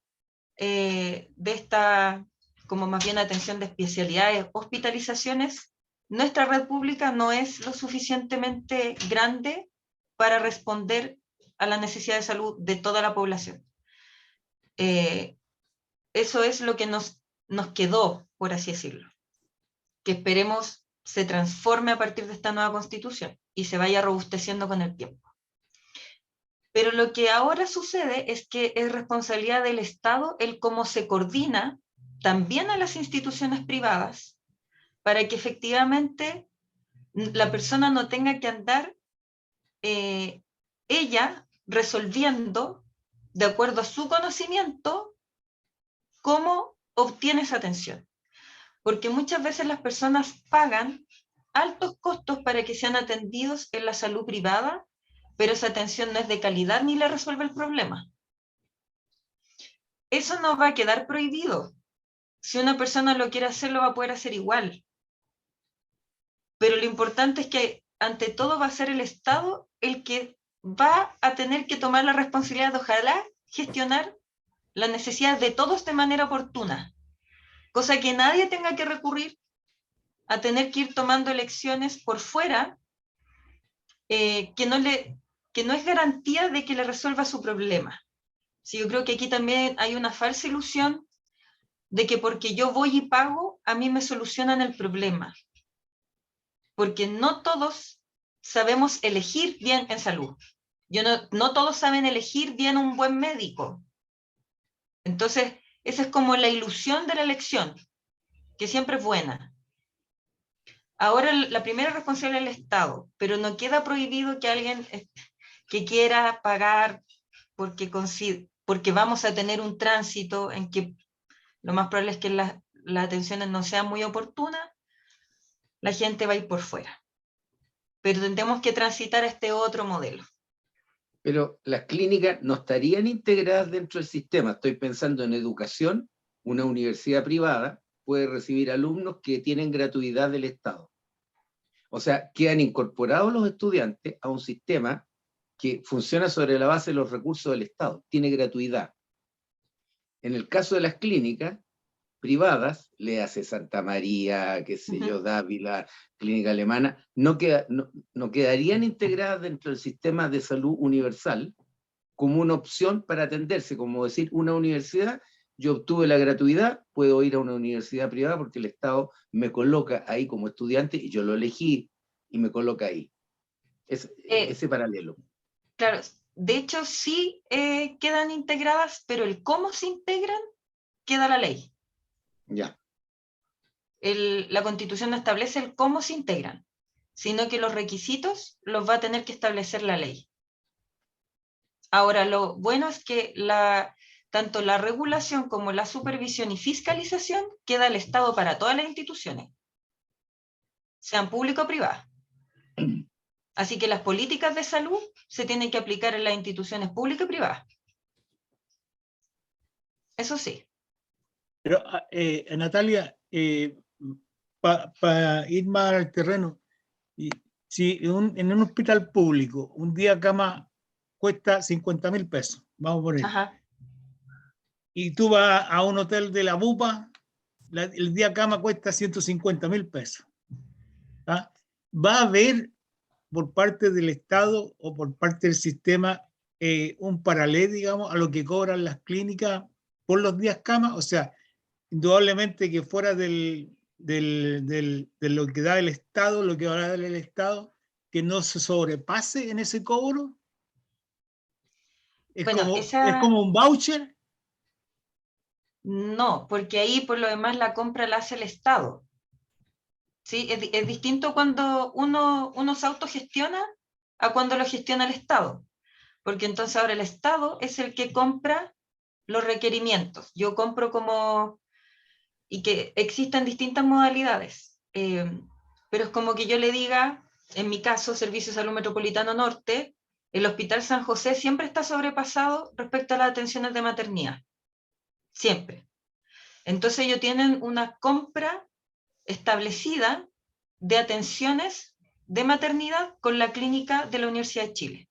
de esta, como más bien atención de especialidades, hospitalizaciones, nuestra red pública no es lo suficientemente grande para responder a la necesidad de salud de toda la población. Eso es lo que nos quedó, por así decirlo, que esperemos se transforme a partir de esta nueva constitución y se vaya robusteciendo con el tiempo. Pero lo que ahora sucede es que es responsabilidad del Estado el cómo se coordina también a las instituciones privadas para que efectivamente la persona no tenga que andar ella resolviendo de acuerdo a su conocimiento cómo obtiene esa atención. Porque muchas veces las personas pagan altos costos para que sean atendidos en la salud privada, pero esa atención no es de calidad ni le resuelve el problema. Eso no va a quedar prohibido. Si una persona lo quiere hacer, lo va a poder hacer igual. Pero lo importante es que ante todo va a ser el Estado el que va a tener que tomar la responsabilidad de ojalá gestionar las necesidades de todos de manera oportuna, cosa que nadie tenga que recurrir a tener que ir tomando elecciones por fuera, que no es garantía de que le resuelva su problema. Sí, yo creo que aquí también hay una falsa ilusión de que porque yo voy y pago, a mí me solucionan el problema. Porque no todos sabemos elegir bien en salud. No todos saben elegir bien un buen médico. Entonces, esa es como la ilusión de la elección, que siempre es buena. Ahora la primera responsable es el Estado, pero no queda prohibido que alguien que quiera pagar porque vamos a tener un tránsito en que lo más probable es que las atenciones no sean muy oportunas, la gente va a ir por fuera. Pero tendremos que transitar a este otro modelo. Pero las clínicas no estarían integradas dentro del sistema. Estoy pensando en educación. Una universidad privada puede recibir alumnos que tienen gratuidad del Estado. O sea, quedan incorporados los estudiantes a un sistema que funciona sobre la base de los recursos del Estado, tiene gratuidad. En el caso de las clínicas privadas, le hace Santa María, qué sé yo, Dávila, Clínica Alemana, no quedarían integradas dentro del sistema de salud universal como una opción para atenderse, como decir, una universidad, yo obtuve la gratuidad, puedo ir a una universidad privada porque el Estado me coloca ahí como estudiante y yo lo elegí y me coloca ahí. Ese paralelo. Claro, de hecho sí quedan integradas, pero el cómo se integran queda la ley. Ya. La Constitución no establece el cómo se integran, sino que los requisitos los va a tener que establecer la ley. Ahora, lo bueno es que tanto la regulación como la supervisión y fiscalización queda al Estado para todas las instituciones, sean públicas o privadas. Así que las políticas de salud se tienen que aplicar en las instituciones públicas y privadas. Eso sí. Pero, Natalia, para ir más al terreno, si en un hospital público un día cama cuesta 50.000 pesos, vamos a poner, Ajá. y tú vas a un hotel de la Bupa, el día cama cuesta 150.000 pesos. ¿Ah? ¿Va a haber por parte del Estado o por parte del sistema un paralelo, digamos, a lo que cobran las clínicas por los días cama? O sea, indudablemente que fuera de lo que da el Estado, lo que va a dar el Estado, que no se sobrepase en ese cobro. Es, Bueno, es como un voucher. No, porque ahí por lo demás la compra la hace el Estado. ¿Sí? Es distinto cuando uno se autogestiona a cuando lo gestiona el Estado. Porque entonces ahora el Estado es el que compra los requerimientos. Yo compro y que existen distintas modalidades. Pero es como que yo le diga, en mi caso, Servicio de Salud Metropolitano Norte, el Hospital San José siempre está sobrepasado respecto a las atenciones de maternidad. Siempre. Entonces ellos tienen una compra establecida de atenciones de maternidad con la clínica de la Universidad de Chile.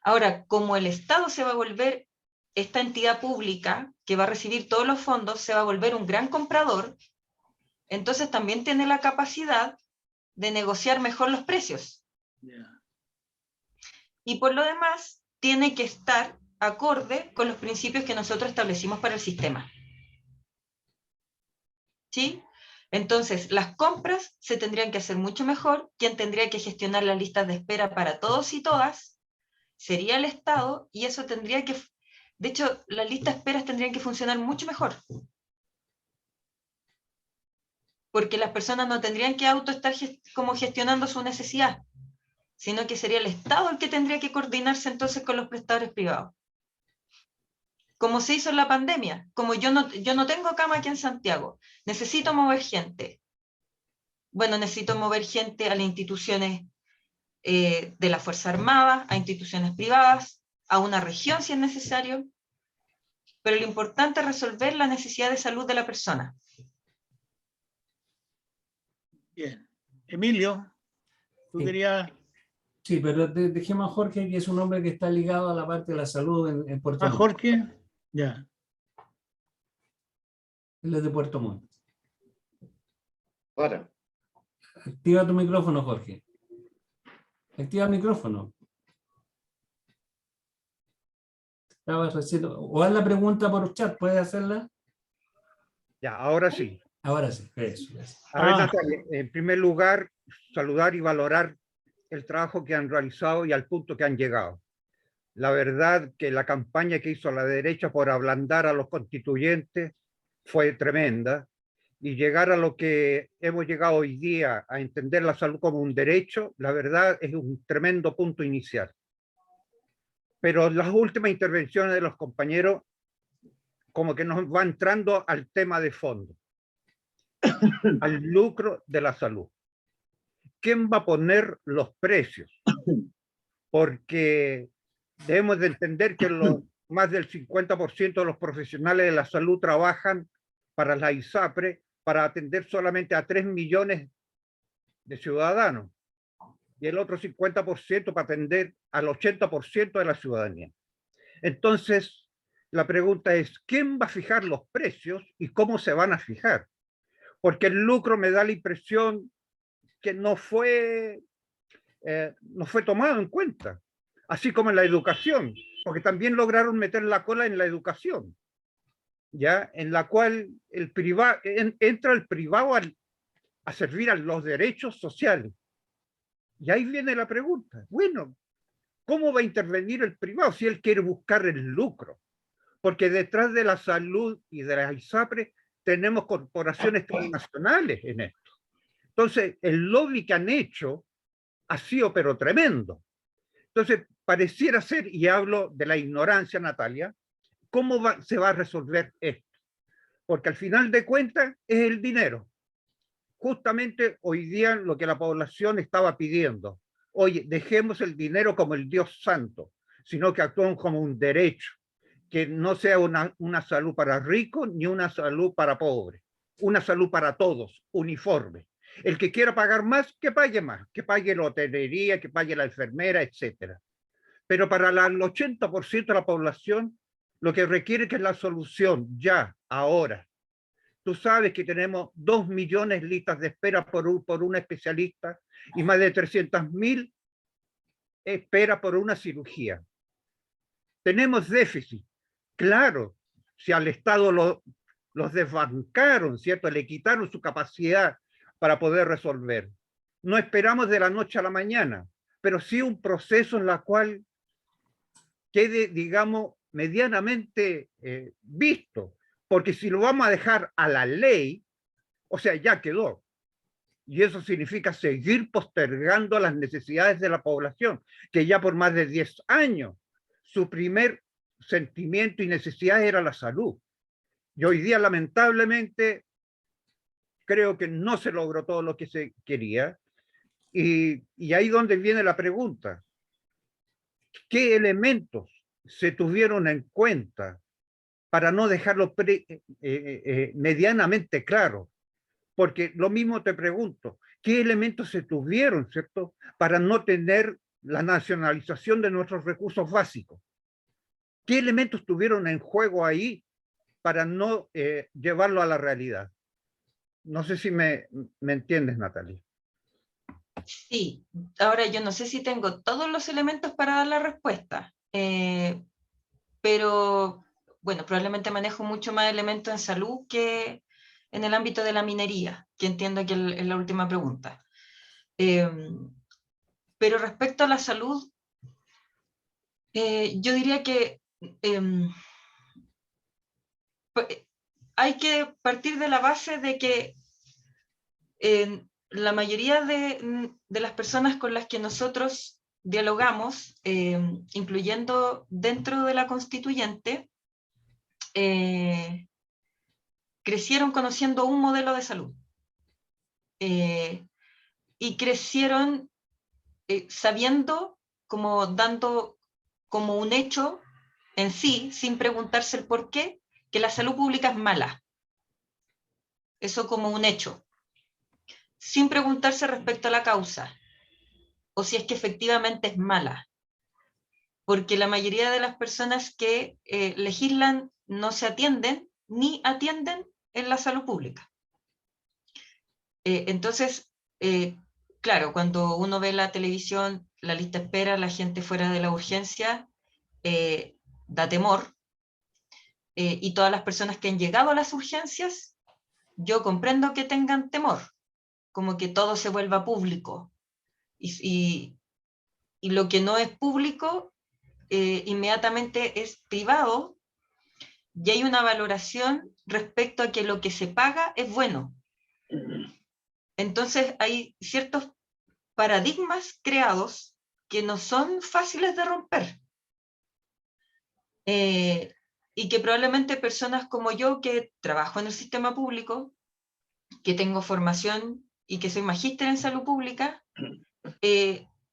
Ahora, como el Estado se va a volver esta entidad pública que va a recibir todos los fondos, se va a volver un gran comprador, entonces también tiene la capacidad de negociar mejor los precios. Y por lo demás, tiene que estar acorde con los principios que nosotros establecimos para el sistema. ¿Sí? Entonces, las compras se tendrían que hacer mucho mejor. Quien tendría que gestionar las listas de espera para todos y todas sería el Estado, y eso tendría que... De hecho, las listas de esperas tendrían que funcionar mucho mejor. Porque las personas no tendrían que estar como gestionando su necesidad, sino que sería el Estado el que tendría que coordinarse entonces con los prestadores privados. Como se hizo en la pandemia, como yo no tengo cama aquí en Santiago, necesito mover gente. Bueno, necesito mover gente a las instituciones de la Fuerza Armada, a instituciones privadas, a una región si es necesario, pero lo importante es resolver la necesidad de salud de la persona. Bien. Emilio, tú Sí. querías... Sí, pero dejemos a Jorge, que es un hombre que está ligado a la parte de la salud en Puerto ¿A Montt. Jorge? Ya. Él es de Puerto Montt. Ahora, Activa tu micrófono, Jorge. Activa el micrófono. Estaba recién. O haz la pregunta por chat, ¿puedes hacerla? Ya, ahora sí. Ahora sí, eso. A ver, Ah. Natalia, en primer lugar, saludar y valorar el trabajo que han realizado y al punto que han llegado. La verdad que la campaña que hizo la derecha por ablandar a los constituyentes fue tremenda, y llegar a lo que hemos llegado hoy día, a entender la salud como un derecho, la verdad es un tremendo punto inicial. Pero las últimas intervenciones de los compañeros como que nos va entrando al tema de fondo, al lucro de la salud. ¿Quién va a poner los precios? Porque debemos de entender que más del 50% de los profesionales de la salud trabajan para la ISAPRE para atender solamente a 3 millones de ciudadanos, y el otro 50% para atender al 80% de la ciudadanía. Entonces, la pregunta es, ¿quién va a fijar los precios y cómo se van a fijar? Porque el lucro me da la impresión que no fue tomado en cuenta, así como en la educación, porque también lograron meter la cola en la educación, ya, en la cual entra el privado a servir a los derechos sociales. Y ahí viene la pregunta, bueno, ¿cómo va a intervenir el privado si él quiere buscar el lucro? Porque detrás de la salud y de la ISAPRE tenemos corporaciones transnacionales en esto. Entonces, el lobby que han hecho ha sido pero tremendo. Entonces, pareciera ser, y hablo de la ignorancia, Natalia, ¿cómo se va a resolver esto? Porque al final de cuentas es el dinero. Justamente hoy día lo que la población estaba pidiendo. Oye, dejemos el dinero como el Dios santo, sino que actuemos como un derecho, que no sea una salud para ricos ni una salud para pobres, una salud para todos, uniforme. El que quiera pagar más, que pague la hotelería, que pague la enfermera, etcétera. Pero para el 80% de la población, lo que requiere que es la solución ya, ahora. Tú sabes que tenemos 2 millones de listas de espera por un especialista y más de 300.000 espera por una cirugía. Tenemos déficit. Claro, si al Estado los desbancaron, ¿cierto? Le quitaron su capacidad para poder resolver. No esperamos de la noche a la mañana, pero sí un proceso en el cual quede, digamos, medianamente visto. Porque si lo vamos a dejar a la ley, o sea, ya quedó. Y eso significa seguir postergando las necesidades de la población, que ya por más de 10 años su primer sentimiento y necesidad era la salud. Y hoy día, lamentablemente, creo que no se logró todo lo que se quería. Y ahí donde viene la pregunta. ¿Qué elementos se tuvieron en cuenta para no dejarlo medianamente claro? Porque lo mismo te pregunto, ¿qué elementos se tuvieron, cierto, para no tener la nacionalización de nuestros recursos básicos? ¿Qué elementos tuvieron en juego ahí para no llevarlo a la realidad? No sé si me entiendes, Natalia. Sí, ahora yo no sé si tengo todos los elementos para dar la respuesta, pero bueno, probablemente manejo mucho más elementos en salud que en el ámbito de la minería, que entiendo que es la última pregunta. Pero respecto a la salud, yo diría que hay que partir de la base de que la mayoría de las personas con las que nosotros dialogamos, incluyendo dentro de la constituyente, crecieron conociendo un modelo de salud. Y crecieron sabiendo, como dando como un hecho en sí, sin preguntarse el por qué, que la salud pública es mala. Eso como un hecho. Sin preguntarse respecto a la causa, o si es que efectivamente es mala. Porque la mayoría de las personas que legislan no se atienden ni atienden en la salud pública. Entonces, claro, cuando uno ve la televisión, la lista de espera, la gente fuera de la urgencia, da temor. Y todas las personas que han llegado a las urgencias, yo comprendo que tengan temor, como que todo se vuelva público. Y lo que no es público, inmediatamente es privado, y hay una valoración respecto a que lo que se paga es bueno. Entonces hay ciertos paradigmas creados que no son fáciles de romper. Y que probablemente personas como yo, que trabajo en el sistema público, que tengo formación y que soy magíster en salud pública,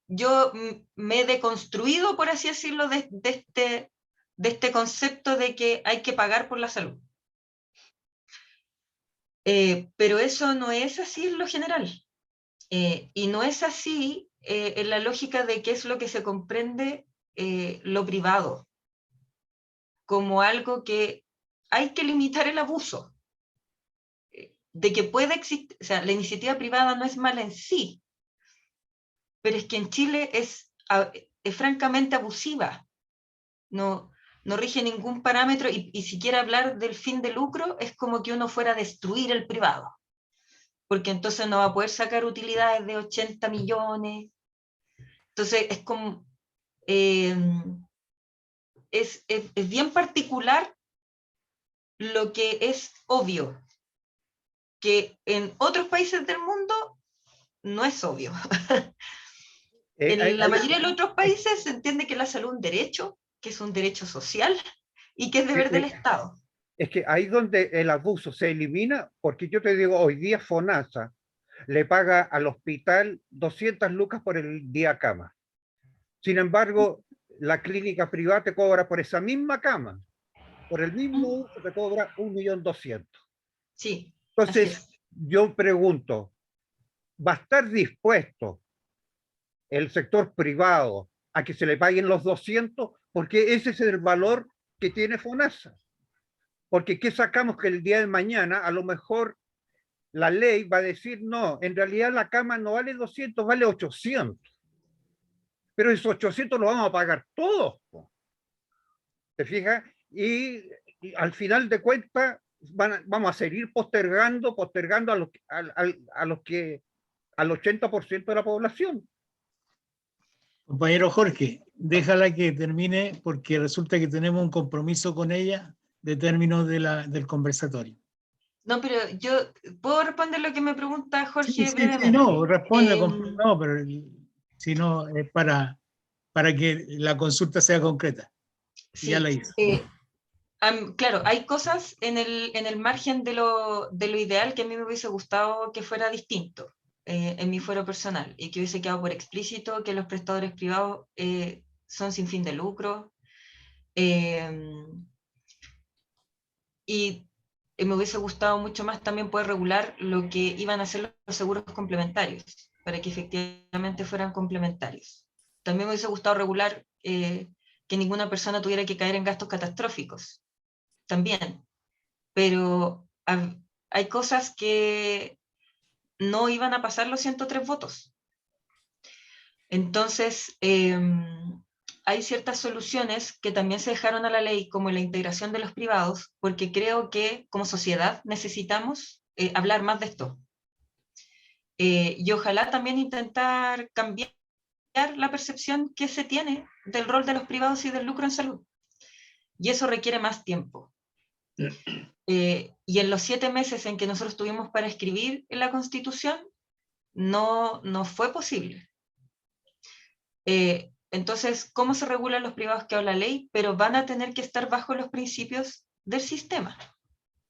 yo me he deconstruido, por así decirlo, de este concepto de que hay que pagar por la salud. Pero eso no es así en lo general. Y no es así en la lógica de qué es lo que se comprende lo privado, como algo que hay que limitar el abuso, de que puede existir, o sea, la iniciativa privada no es mala en sí, pero es que en Chile es francamente abusiva, no rige ningún parámetro, y si quiere hablar del fin de lucro, es como que uno fuera a destruir el privado, porque entonces no va a poder sacar utilidades de 80 millones, entonces es como... es bien particular lo que es obvio, que en otros países del mundo no es obvio. En la mayoría de los otros países se entiende que la salud es un derecho, que es un derecho social y que es deber del Estado. Es que ahí donde el abuso se elimina, porque yo te digo, hoy día FONASA le paga al hospital 200 lucas por el día cama. Sin embargo, la clínica privada te cobra por esa misma cama, por el mismo uso te cobra 1.200.000. Sí. Entonces, yo pregunto, ¿va a estar dispuesto el sector privado a que se le paguen los 200? Porque ese es el valor que tiene FONASA. Porque ¿qué sacamos? Que el día de mañana a lo mejor la ley va a decir, no, en realidad la cama no vale 200, vale 800. Pero esos 800 los vamos a pagar todos. ¿Te fijas? Y al final de cuentas vamos a seguir postergando al 80% de la población. Compañero Jorge, déjala que termine porque resulta que tenemos un compromiso con ella de términos del conversatorio. No, pero yo puedo responder lo que me pregunta Jorge Sí, brevemente. no, responde, no, pero si no es para que la consulta sea concreta. Sí, ya la hizo. Claro, hay cosas en el margen de lo ideal que a mí me hubiese gustado que fuera distinto en mi fuero personal, y que hubiese quedado por explícito que los prestadores privados son sin fin de lucro, y me hubiese gustado mucho más también poder regular lo que iban a hacer los seguros complementarios, para que efectivamente fueran complementarios. También me hubiese gustado regular que ninguna persona tuviera que caer en gastos catastróficos, también, pero hay cosas que no iban a pasar los 103 votos. Entonces, hay ciertas soluciones que también se dejaron a la ley, como la integración de los privados, porque creo que como sociedad necesitamos hablar más de esto. Y ojalá también intentar cambiar la percepción que se tiene del rol de los privados y del lucro en salud. Y eso requiere más tiempo. Y en los 7 meses en que nosotros tuvimos para escribir en la Constitución, no fue posible. Entonces, ¿cómo se regulan los privados que habla la ley? Pero van a tener que estar bajo los principios del sistema,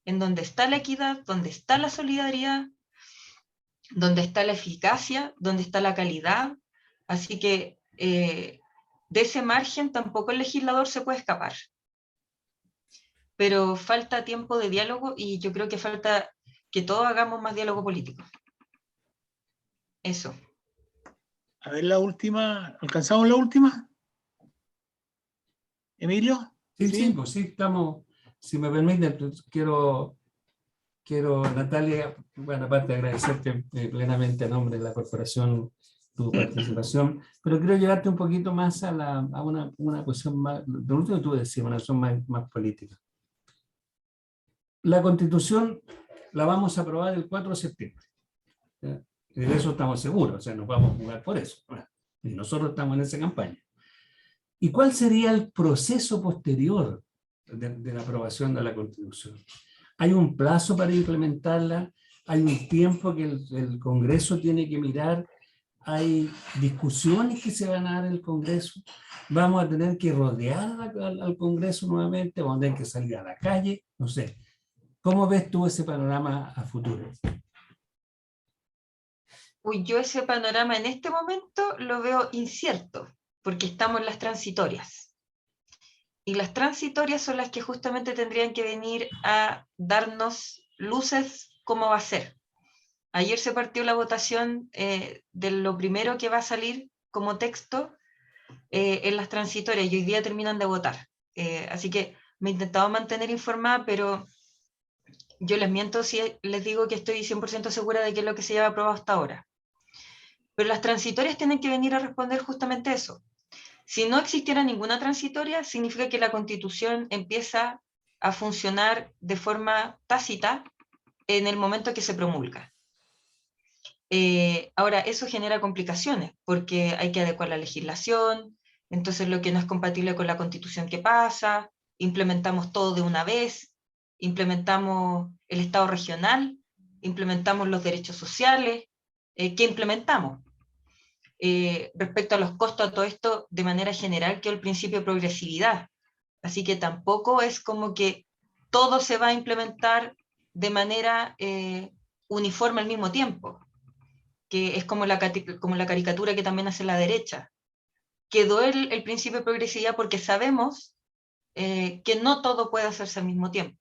en donde está la equidad, donde está la solidaridad, donde está la eficacia, donde está la calidad. Así que de ese margen tampoco el legislador se puede escapar. Pero falta tiempo de diálogo, y yo creo que falta que todos hagamos más diálogo político. Eso. A ver la última, ¿alcanzamos la última? ¿Emilio? Sí, pues sí, estamos. si me permiten, pues, quiero, Natalia, bueno, aparte de agradecerte plenamente a nombre de la corporación tu participación, pero quiero llevarte un poquito más a una cuestión más, lo último que tú decías, una cuestión más política. La Constitución la vamos a aprobar el 4 de septiembre. ¿Ya? Y de eso estamos seguros, o sea, nos vamos a jugar por eso. Y nosotros estamos en esa campaña. ¿Y cuál sería el proceso posterior de la aprobación de la Constitución? ¿Hay un plazo para implementarla? ¿Hay un tiempo que el Congreso tiene que mirar? ¿Hay discusiones que se van a dar en el Congreso? ¿Vamos a tener que rodear al Congreso nuevamente? ¿Vamos a tener que salir a la calle? No sé. ¿Cómo ves tú ese panorama a futuro? Uy, yo ese panorama en este momento lo veo incierto, porque estamos en las transitorias. Y las transitorias son las que justamente tendrían que venir a darnos luces cómo va a ser. Ayer se partió la votación de lo primero que va a salir como texto en las transitorias y hoy día terminan de votar. Así que me he intentado mantener informada, pero yo les miento si les digo que estoy 100% segura de que es lo que se lleva aprobado hasta ahora. Pero las transitorias tienen que venir a responder justamente eso. Si no existiera ninguna transitoria, significa que la Constitución empieza a funcionar de forma tácita en el momento que se promulga. Ahora, eso genera complicaciones, porque hay que adecuar la legislación, entonces lo que no es compatible con la Constitución, ¿qué pasa? Implementamos todo de una vez, implementamos el Estado regional, implementamos los derechos sociales, ¿qué implementamos? Respecto a los costos, a todo esto, de manera general, quedó el principio de progresividad. Así que tampoco es como que todo se va a implementar de manera uniforme al mismo tiempo, que es como la caricatura que también hace la derecha. Quedó el principio de progresividad porque sabemos que no todo puede hacerse al mismo tiempo.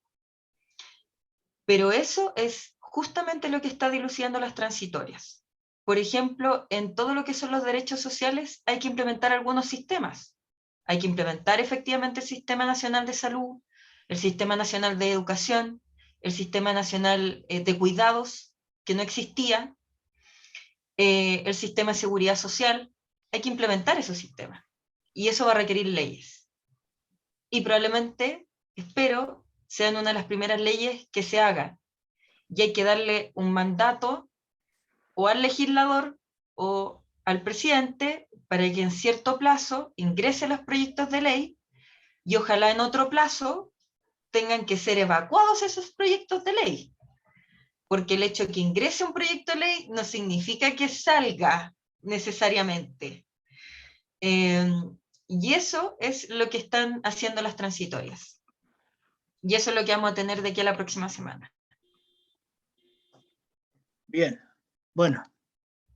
Pero eso es justamente lo que está dilucidando las transitorias. Por ejemplo, en todo lo que son los derechos sociales hay que implementar algunos sistemas. Hay que implementar efectivamente el Sistema Nacional de Salud, el Sistema Nacional de Educación, el Sistema Nacional de Cuidados, que no existía, el Sistema de Seguridad Social. Hay que implementar esos sistemas. Y eso va a requerir leyes. Y probablemente, espero, sean una de las primeras leyes que se hagan. Y hay que darle un mandato o al legislador o al presidente para que en cierto plazo ingrese los proyectos de ley y ojalá en otro plazo tengan que ser evacuados esos proyectos de ley. Porque el hecho de que ingrese un proyecto de ley no significa que salga necesariamente. Y eso es lo que están haciendo las transitorias. Y eso es lo que vamos a tener de aquí a la próxima semana. Bien, bueno,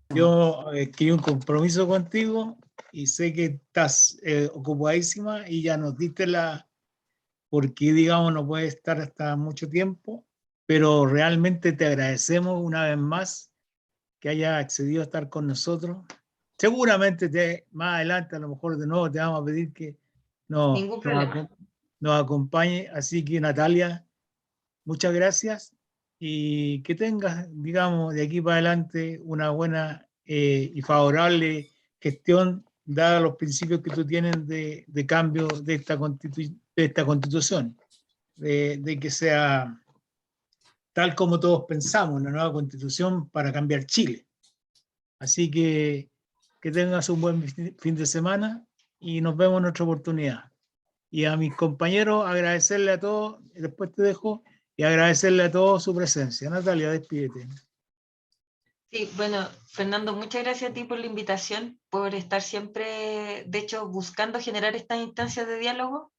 yo adquirí un compromiso contigo y sé que estás ocupadísima y ya nos diste porque digamos no puedes estar hasta mucho tiempo, pero realmente te agradecemos una vez más que hayas accedido a estar con nosotros. Seguramente más adelante a lo mejor de nuevo te vamos a pedir que nos acompañe, así que Natalia, muchas gracias. Y que tengas, digamos, de aquí para adelante una buena y favorable gestión, dada los principios que tú tienes de cambio de esta constitución, de que sea tal como todos pensamos, una nueva constitución para cambiar Chile. Así que tengas un buen fin de semana y nos vemos en otra oportunidad. Y a mis compañeros agradecerle a todos, después te dejo, y agradecerle a todos su presencia. Natalia, despídete. Sí, bueno, Fernando, muchas gracias a ti por la invitación, por estar siempre, de hecho, buscando generar estas instancias de diálogo.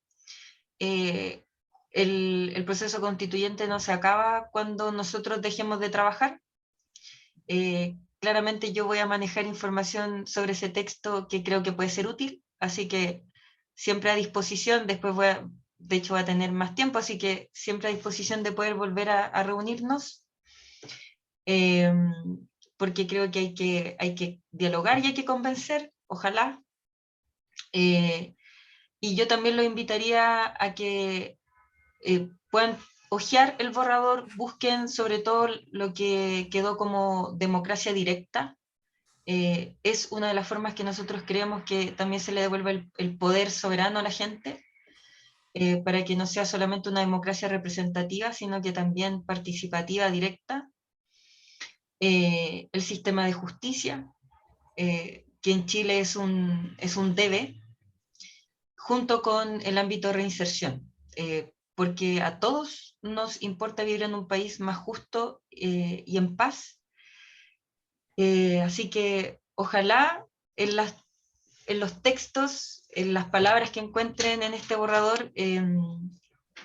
El proceso constituyente no se acaba cuando nosotros dejemos de trabajar. Claramente yo voy a manejar información sobre ese texto que creo que puede ser útil, así que siempre a disposición, después de hecho voy a tener más tiempo, así que siempre a disposición de poder volver a reunirnos, porque creo que hay que dialogar y hay que convencer, ojalá. Y yo también lo invitaría a que puedan hojear el borrador, busquen sobre todo lo que quedó como democracia directa. Es una de las formas que nosotros creemos que también se le devuelve el poder soberano a la gente, para que no sea solamente una democracia representativa, sino que también participativa, directa. El sistema de justicia, que en Chile es un debe, junto con el ámbito de reinserción, porque a todos nos importa vivir en un país más justo y en paz. Así que ojalá en los textos, en las palabras que encuentren en este borrador,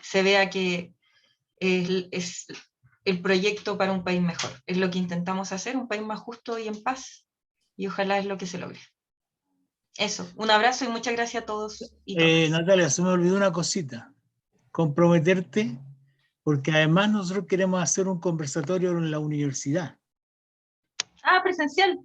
se vea que es el proyecto para un país mejor. Es lo que intentamos hacer, un país más justo y en paz, y ojalá es lo que se logre. Eso, un abrazo y muchas gracias a todos y todas. Natalia, se me olvidó una cosita. Comprometerte, porque además nosotros queremos hacer un conversatorio en la universidad. Ah, presencial.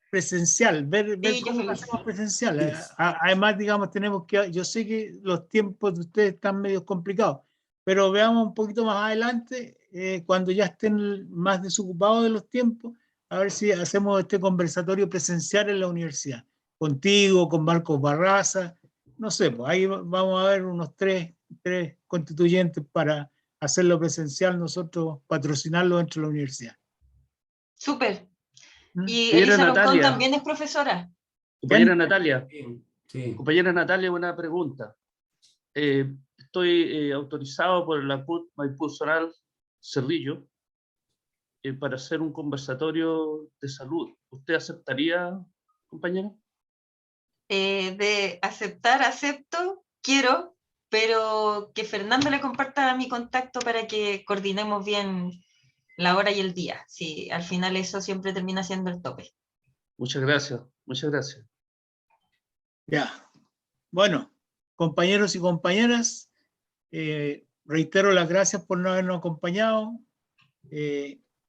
Presencial, ver Sí, yo cómo lo feliz. hacemos presencial. Además, digamos, tenemos que, yo sé que los tiempos de ustedes están medio complicados, pero veamos un poquito más adelante, cuando ya estén más desocupados de los tiempos, a ver si hacemos este conversatorio presencial en la universidad. Contigo, con Marcos Barraza, no sé, pues ahí vamos a ver unos tres constituyentes para hacerlo presencial, nosotros patrocinarlo dentro de la universidad. Súper. Y Compañera Elisa Loncón Natalia. también es profesora. Compañera Natalia, Sí. compañera Natalia, una pregunta. Estoy autorizado por la CUT Maipú Zonal Cerrillo para hacer un conversatorio de salud. ¿Usted aceptaría, compañera? De aceptar, acepto, quiero, pero que Fernando le comparta mi contacto para que coordinemos bien la hora y el día. Sí, al final eso siempre termina siendo el tope. Muchas gracias, muchas gracias. Ya. Bueno, compañeros y compañeras, reitero las gracias por no habernos acompañado.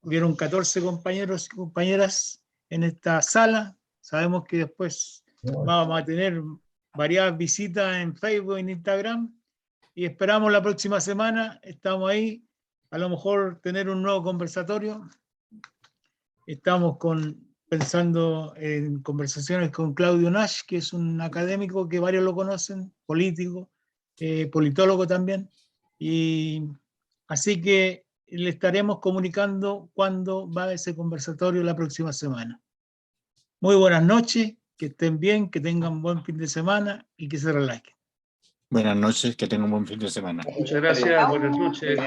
Hubieron 14 compañeros y compañeras en esta sala. Sabemos que después vamos a tener varias visitas en Facebook, en Instagram, y esperamos la próxima semana. Estamos ahí, a lo mejor tener un nuevo conversatorio. Estamos pensando en conversaciones con Claudio Nash, que es un académico que varios lo conocen, político, politólogo también, y así que le estaremos comunicando cuándo va ese conversatorio la próxima semana. Muy buenas noches, que estén bien, que tengan buen fin de semana y que se relajen. Buenas noches, que tengan un buen fin de semana. Muchas gracias, buenas noches.